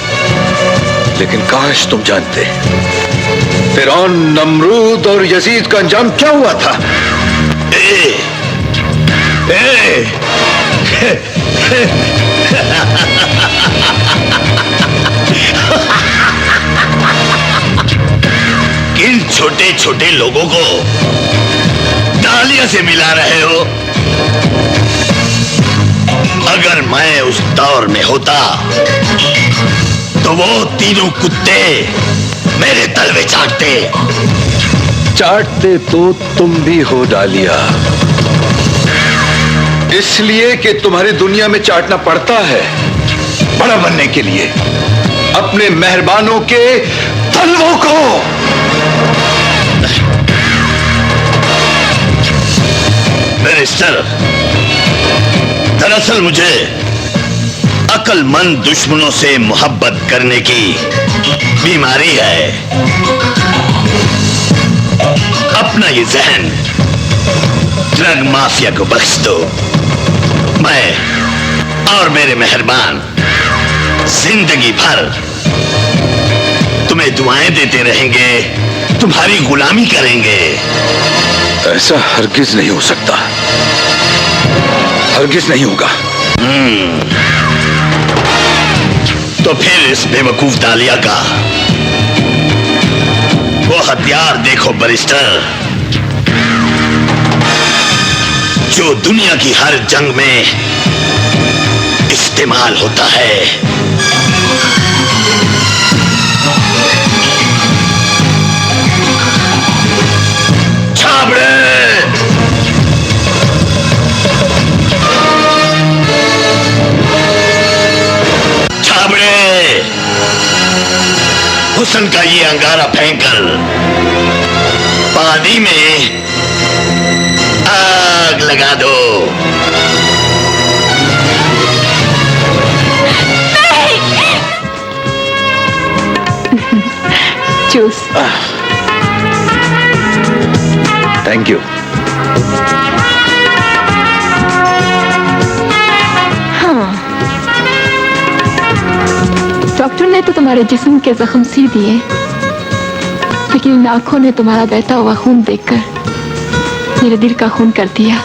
लेकिन काश तुम जानते फिरौन, नमरूद और यजीद का अंजाम क्या हुआ था। किन छोटे छोटे लोगों को डालिया से मिला रहे हो? अगर मैं उस दौर में होता तो वो तीनों कुत्ते मेरे तलवे चाटते तो तुम भी हो डालिया, इसलिए कि तुम्हारी दुनिया में चाटना पड़ता है बड़ा बनने के लिए अपने मेहरबानों के तलवों को। बैरिस्टर, दरअसल मुझे अक्लमंद दुश्मनों से मोहब्बत करने की बीमारी है। अपना ये जहन ड्रग माफिया को बख्श दो। मैं और मेरे मेहरबान जिंदगी भर तुम्हें दुआएं देते रहेंगे, तुम्हारी गुलामी करेंगे। ऐसा हरगिज नहीं हो सकता, हरगिज नहीं होगा। तो फिर इस बेवकूफ डालिया का वो हथियार देखो बैरिस्टर, जो दुनिया की हर जंग में इस्तेमाल होता है। छाबड़े, हुस्न का ये अंगारा फेंककर पानी में आग लगा दो। चूस। Thank you. डॉक्टर ने तो तुम्हारे जिस्म के जख्म सी दिए, लेकिन आंखों ने तुम्हारा बहता हुआ खून देखकर मेरे दिल का खून कर दिया।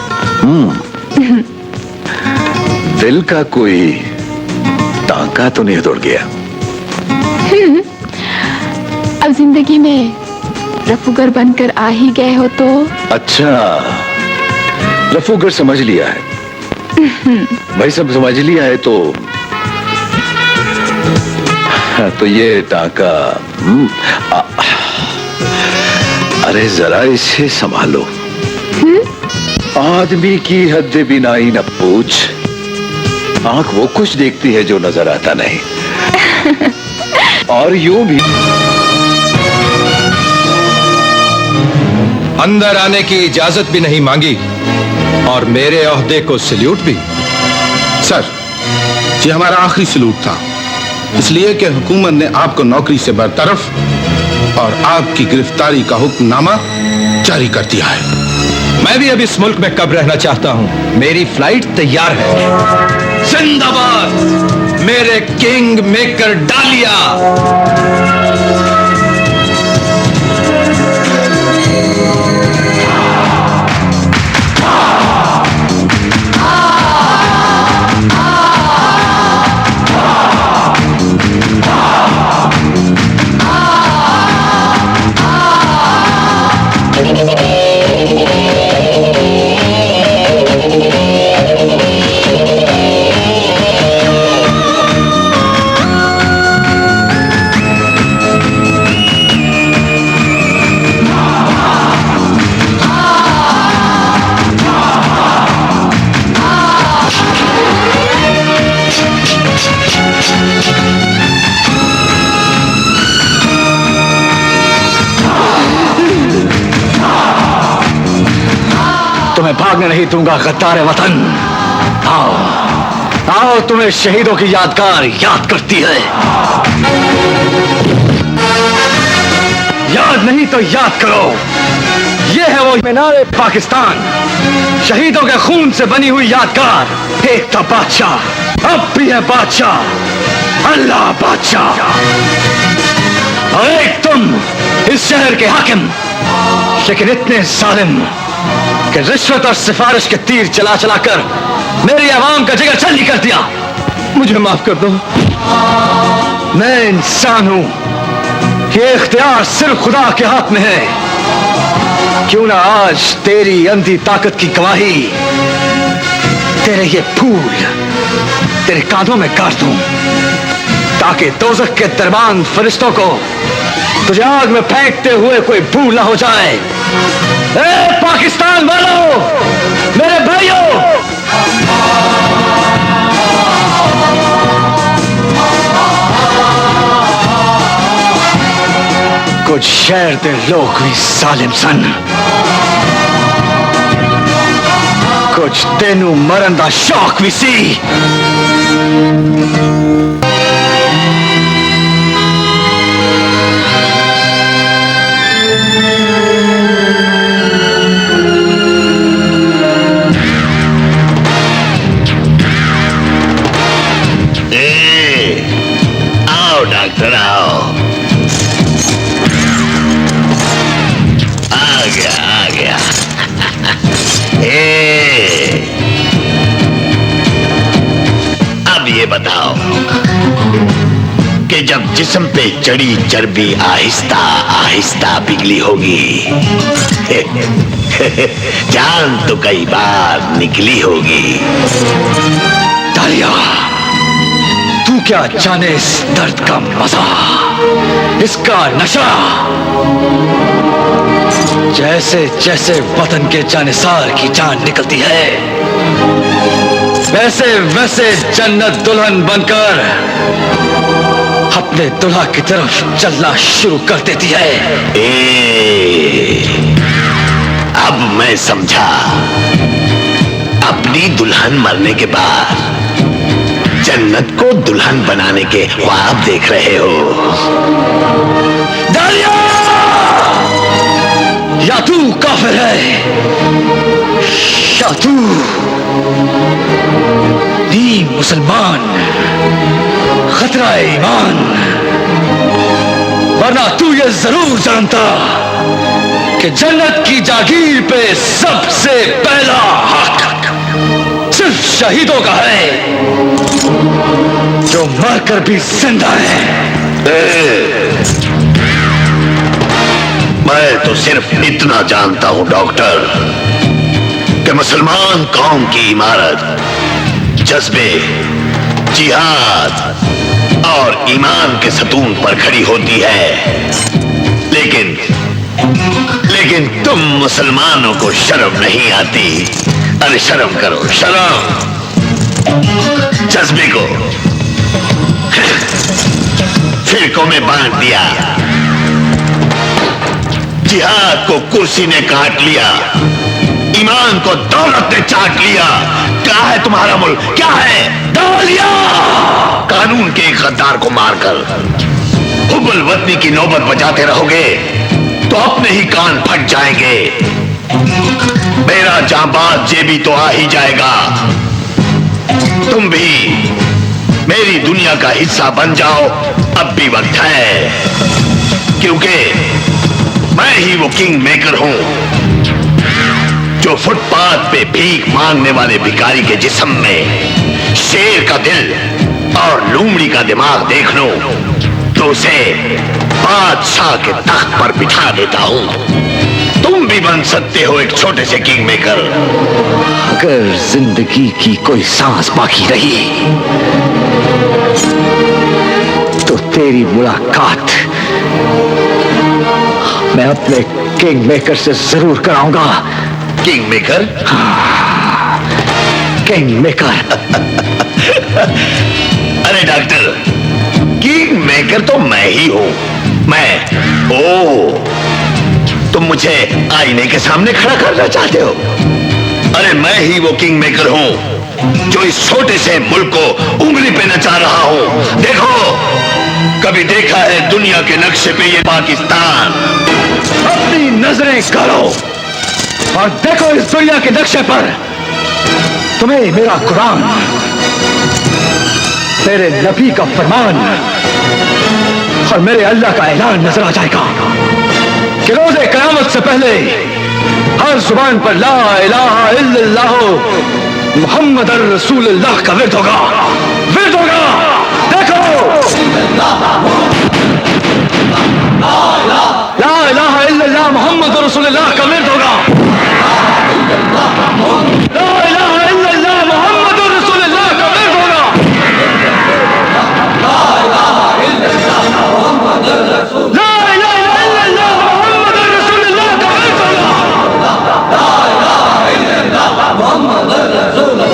दिल का कोई टांका तो नहीं तोड़ गया? अब जिंदगी में रफूगर बनकर आ ही गए हो तो। अच्छा, रफूगर समझ लिया है भाई, सब समझ लिया है तो तो ये टांका अरे जरा इसे संभालो। आदमी की हद बिनाई न पूछ, आंख वो कुछ देखती है जो नजर आता नहीं। और यूं भी अंदर आने की इजाजत भी नहीं मांगी और मेरे ओहदे को सल्यूट भी। सर, ये हमारा आखिरी सल्यूट था, इसलिए कि हुकूमत ने आपको नौकरी से बरतरफ और आपकी गिरफ्तारी का हुक्मनामा जारी कर दिया है। मैं भी अब इस मुल्क में कब रहना चाहता हूं। मेरी फ्लाइट तैयार है। जिंदाबाद मेरे किंग मेकर डालिया। तुम्हें भागने नहीं दूंगा गद्दार वतन। आओ आओ, तुम्हें शहीदों की यादगार याद करती है। याद नहीं तो याद करो, ये है वो मीनार पाकिस्तान, शहीदों के खून से बनी हुई यादगार। एक था बादशाह, अब भी है बादशाह, अल्लाह बादशाह। और एक तुम इस शहर के हाकिम, लेकिन इतने जालिम कि रिश्वत और सिफारिश के तीर चला चला कर मेरी आवाम का जिगर छलनी कर दिया। मुझे माफ कर दो। मैं इंसान हूं, ये इख्तियार सिर्फ खुदा के हाथ में है। क्यों ना आज तेरी अंधी ताकत की गवाही तेरे ये फूल तेरे कांधों में काट दूं, ताकि दोज़ख के दरबान फरिश्तों को तुझे आग में फेंकते हुए कोई भूल ना हो जाए। ए पाकिस्तान वालों, मेरे भाइयों, कुछ शहर दे लोग भी जालिम सन, कुछ तेनू मरन दा शौक भी सी। आओ डॉक्टर आओ, आ गया। अब ये बताओ कि जब जिस्म पे चढ़ी चर्बी आहिस्ता आहिस्ता पिघली होगी, जान तो कई बार निकली होगी। डालिया, तू क्या जाने इस दर्द का मजा, इसका नशा। जैसे जैसे वतन के जानिसार की जान निकलती है, वैसे वैसे जन्नत दुल्हन बनकर अपने दुल्हा की तरफ चलना शुरू कर देती है। अब मैं समझा, अपनी दुल्हन मरने के बाद जन्नत को दुल्हन बनाने के ख्वाब देख रहे हो। डालिया, या तू काफिर है या तू दीन मुसलमान, खतरा है ईमान। वरना तू ये जरूर जानता कि जन्नत की जागीर पे सबसे पहला हक सिर्फ शहीदों का है, जो मरकर भी जिंदा है। मैं तो सिर्फ इतना जानता हूं डॉक्टर कि मुसलमान कौम की इमारत जज्बे, जिहाद और ईमान के सतून पर खड़ी होती है। लेकिन तुम मुसलमानों को शर्म नहीं आती। अरे शर्म करो, शर्म। जज्बे को फिरकों में बांट दिया, जिहाद को कुर्सी ने काट लिया, ईमान को दौलत ने चाट लिया। क्या है तुम्हारा मुल्क, क्या है? डालिया, कानून के एक गद्दार को मारकर हुब्बुल वतनी की नौबत बजाते रहोगे तो अपने ही कान फट जाएंगे। मेरा जांबाज जेबी तो आ ही जाएगा। तुम भी मेरी दुनिया का हिस्सा बन जाओ, अब भी वक्त है, क्योंकि मैं ही वो किंग मेकर हूं जो फुटपाथ पे भीख मांगने वाले भिखारी के जिस्म में शेर का दिल और लूमड़ी का दिमाग देख लूं तो उसे बादशाह के तख्त पर बिठा देता हूं। तुम भी बन सकते हो एक छोटे से किंग मेकर। अगर जिंदगी की कोई सांस बाकी रही तो तेरी मुलाकात मैं अपने किंग मेकर से जरूर कराऊंगा। King maker? हाँ, किंग मेकर। अरे डॉक्टर, किंग मेकर तो मैं ही हूं। तुम मुझे आईने के सामने खड़ा करना चाहते हो? अरे मैं ही वो किंग मेकर हूं जो इस छोटे से मुल्क को उंगली पे नचा रहा हूं। देखो, कभी देखा है दुनिया के नक्शे पे ये पाकिस्तान? अपनी नजरें करो और देखो इस दुनिया के नक्शे पर तुम्हें मेरा कुरान, मेरे नबी का फरमान और मेरे अल्लाह का ऐलान नजर आ जाएगा कि रोज़े क़यामत से पहले हर जुबान पर ला इलाहा इल्लल्लाह मुहम्मद रसूलुल्लाह का विर्द होगा, विर्द होगा। देखो, ला इलाहा इल्लल्लाह मुहम्मद रसूलुल्लाह का विर्द होगा। ला इलाहा इल्लल्लाह मुहम्मद रसूलुल्लाह का विर्द होगा। ला इलाहा इल्लल्लाह मुहम्मद रसूलुल्लाह, ला इलाहा इल्लल्लाह मुहम्मद रसूलुल्लाह का विर्द होगा। ला इलाहा इल्लल्लाह मुहम्मद रसूलुल्लाह।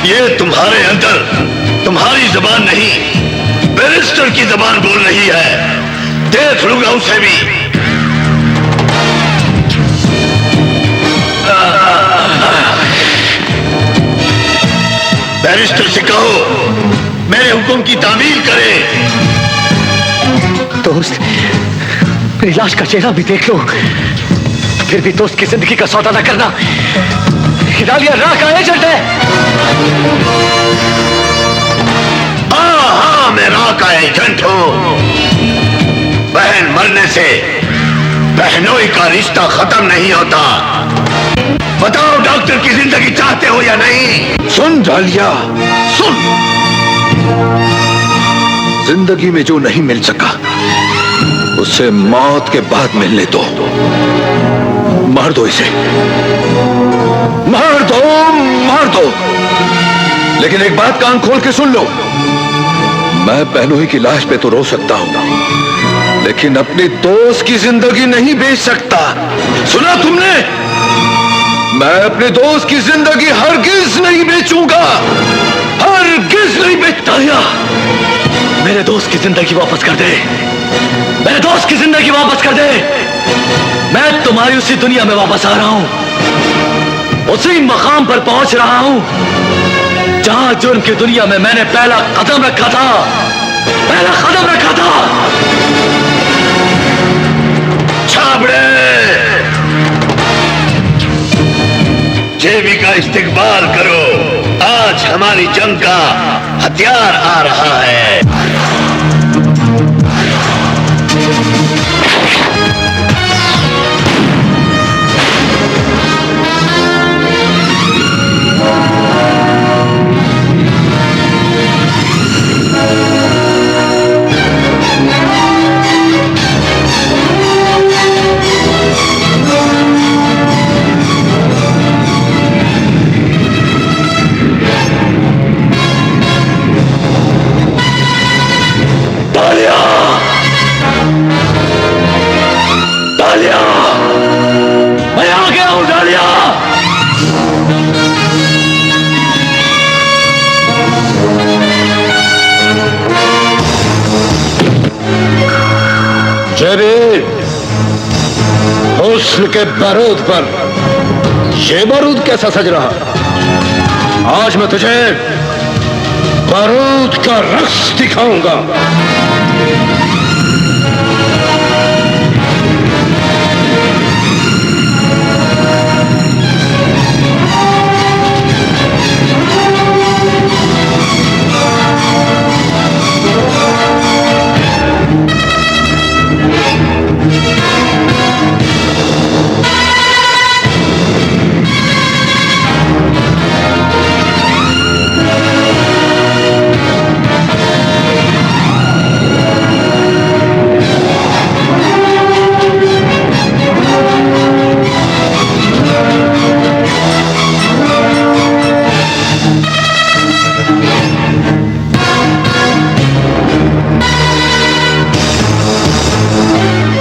ये तुम्हारे अंदर तुम्हारी जबान नहीं, बैरिस्टर की जबान बोल रही है। देख लूंगा उसे भी। बैरिस्टर से कहो मेरे हुक्म की तामील करे। दोस्त, मेरी लाश का चेहरा भी देख लो, फिर भी दोस्त की जिंदगी का सौदा न करना। डालिया राह का एजेंट है। हाँ, मैं राह का एजेंट हूं। बहन मरने से बहनोई का रिश्ता खत्म नहीं होता। बताओ, डॉक्टर की जिंदगी चाहते हो या नहीं? सुन डालिया, सुन। जिंदगी में जो नहीं मिल सका उसे मौत के बाद मिलने दो। मार दो इसे, मार दो, मार दो। लेकिन एक बात कान खोल के सुन लो, मैं बहनोई की लाश पे तो रो सकता हूं, लेकिन अपनी दोस्त की जिंदगी नहीं बेच सकता। सुना तुमने? मैं अपने दोस्त की जिंदगी हरगिज नहीं बेचूंगा, हरगिज नहीं बेचता। मेरे दोस्त की जिंदगी वापस कर दे, मेरे दोस्त की जिंदगी वापस कर दे। मैं तुम्हारी उसी दुनिया में वापस आ रहा हूं, उसी मकाम पर पहुंच रहा हूं जहां जुर्म की दुनिया में मैंने पहला कदम रखा था, पहला कदम रखा था। छाबड़े, जेबी का इस्तिकबाल करो। आज हमारी जंग का हथियार आ रहा है। मैं आ गया हूं डालिया। जेबी, हुस्न के बारूद पर ये बारूद कैसा सज रहा? आज मैं तुझे बारूद का रक्स दिखाऊंगा।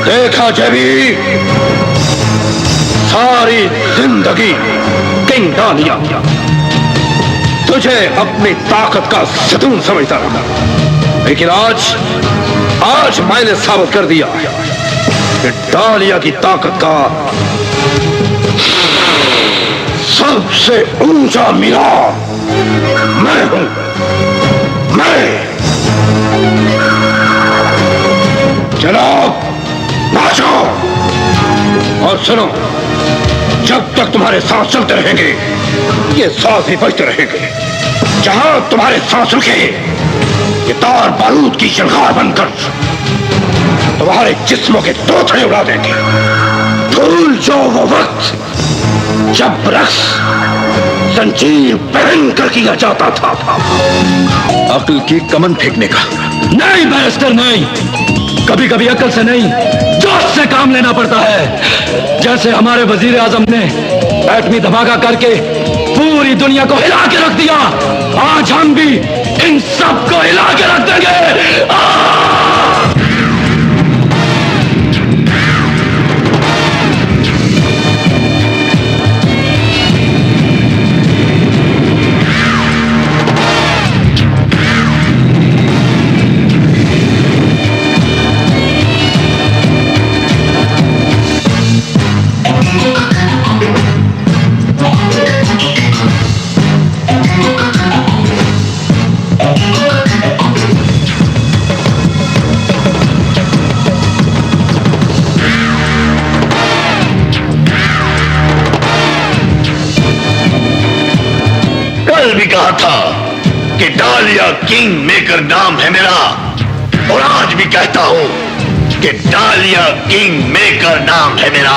देखा जेबी, सारी जिंदगी किंग डालिया तुझे अपनी ताकत का सतून समझता रहा, लेकिन आज मैंने साबित कर दिया कि डालिया की ताकत का सबसे ऊंचा मीनार मैं हूं। मैं जनाब नाचो और सुनो, जब तक तुम्हारे सांस चलते रहेंगे ये सांस भी बजते रहेंगे। जहां तुम्हारे सांस रुके ये तार बारूद की शलकार बनकर तुम्हारे जिस्मों के तोतले उड़ा देंगे। भूल जाओ वो वक्त जब रक्स जंजीर पहन कर किया जाता था। अक्ल की कमन फेंकने का। नहीं बैरिस्टर नहीं, कभी कभी अकल से नहीं जोश से काम लेना पड़ता है। जैसे हमारे वजीर आजम ने एटमी धमाका करके पूरी दुनिया को हिला के रख दिया, आज हम भी इन सब को हिला के रख देंगे। भी कहा था कि डालिया किंग मेकर नाम है मेरा, और आज भी कहता हूं कि डालिया किंग मेकर नाम है मेरा।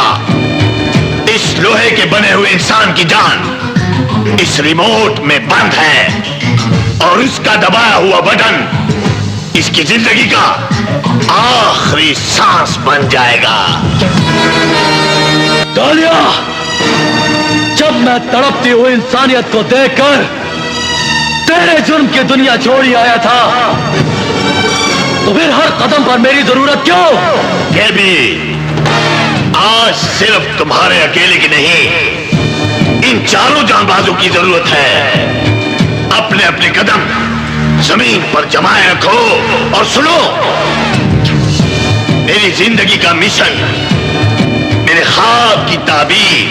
इस लोहे के बने हुए इंसान की जान इस रिमोट में बंद है, और इसका दबाया हुआ बटन इसकी जिंदगी का आखिरी सांस बन जाएगा। डालिया, जब मैं तड़पती हुई इंसानियत को देखकर तेरे जुर्म की दुनिया छोड़ी आया था, तो फिर हर कदम पर मेरी जरूरत क्यों? ये भी आज सिर्फ तुम्हारे अकेले की नहीं, इन चारों जांबाजों की जरूरत है। अपने अपने कदम जमीन पर जमाए रखो और सुनो, मेरी जिंदगी का मिशन, मेरे ख्वाब की ताबीर,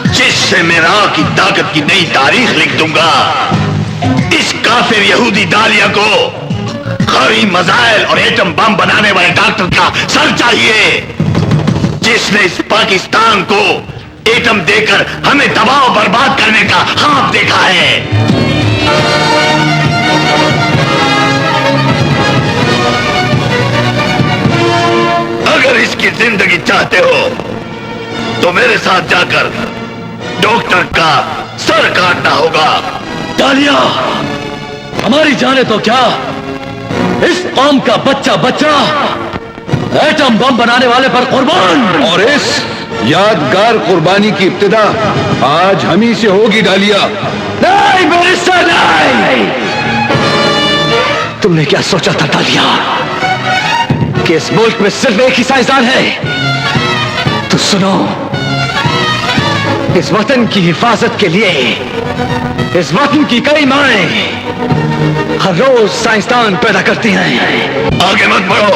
जिससे मैं राह की ताकत की नई तारीख लिख दूंगा। इस काफिर यहूदी डालिया को खरी मजाइल और एटम बम बनाने वाले डॉक्टर का सर चाहिए, जिसने इस पाकिस्तान को एटम देकर हमें दबाव बर्बाद करने का ख्वाब देखा है। अगर इसकी जिंदगी चाहते हो तो मेरे साथ जाकर डॉक्टर का सर काटना होगा। डालिया, हमारी जाने तो क्या, इस कौम का बच्चा बच्चा एटम बम बनाने वाले पर कुर्बान। और इस यादगार कुर्बानी की इब्तिदा आज हम ही से होगी। डालिया नहीं बैरिस्टर नहीं। तुमने क्या सोचा था डालिया कि इस मुल्क में सिर्फ एक ही साइंसदान है? तो सुनो, इस वतन की हिफाजत के लिए इस वतन की कई माएं हर रोज साइंसदान पैदा करती हैं। आगे मत बढ़ो,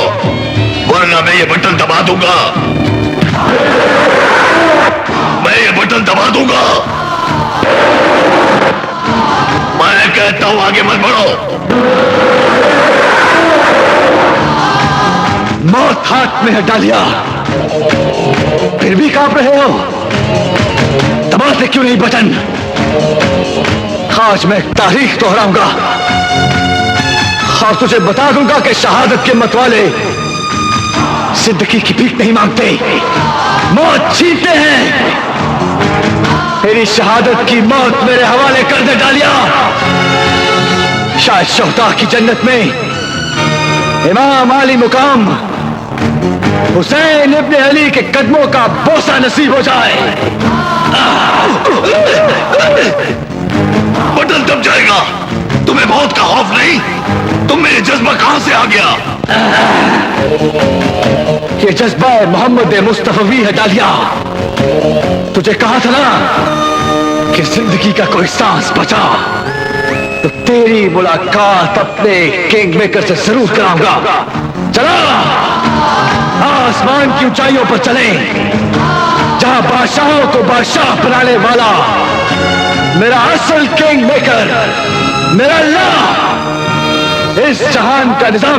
वरना मैं ये बटन दबा दूंगा। मैं ये बटन दबा दूंगा। मैं कहता हूं आगे मत बढ़ो। मौत हाथ में है डालिया, फिर भी कांप रहे हो। दबाते क्यों नहीं बटन? आज मैं तारीख दोहराऊंगा और तुझे बता दूंगा कि शहादत के मतवाले जिंदगी की भीख नहीं मांगते, मौत छीनते हैं। मेरी शहादत की मौत मेरे हवाले कर दे डालिया। शायद शोहदा की जन्नत में इमाम आली मुकाम हुसैन इब्ने अली के कदमों का बोसा नसीब हो जाए। बटन दब जाएगा। तुम्हें मौत का खौफ नहीं? तुम में ये जज्बा कहां से आ गया? ये जज्बा मोहम्मद मुस्तफवी है डालिया। तुझे कहा था ना कि जिंदगी का कोई सांस बचा तो तेरी मुलाकात अपने किंग मेकर से जरूर कराऊंगा। चला, आज आसमान की ऊंचाइयों पर चलें, जहां बादशाहों को बादशाह बनाने वाला मेरा असल किंग मेकर, मेरा अल्लाह इस जहान का निजाम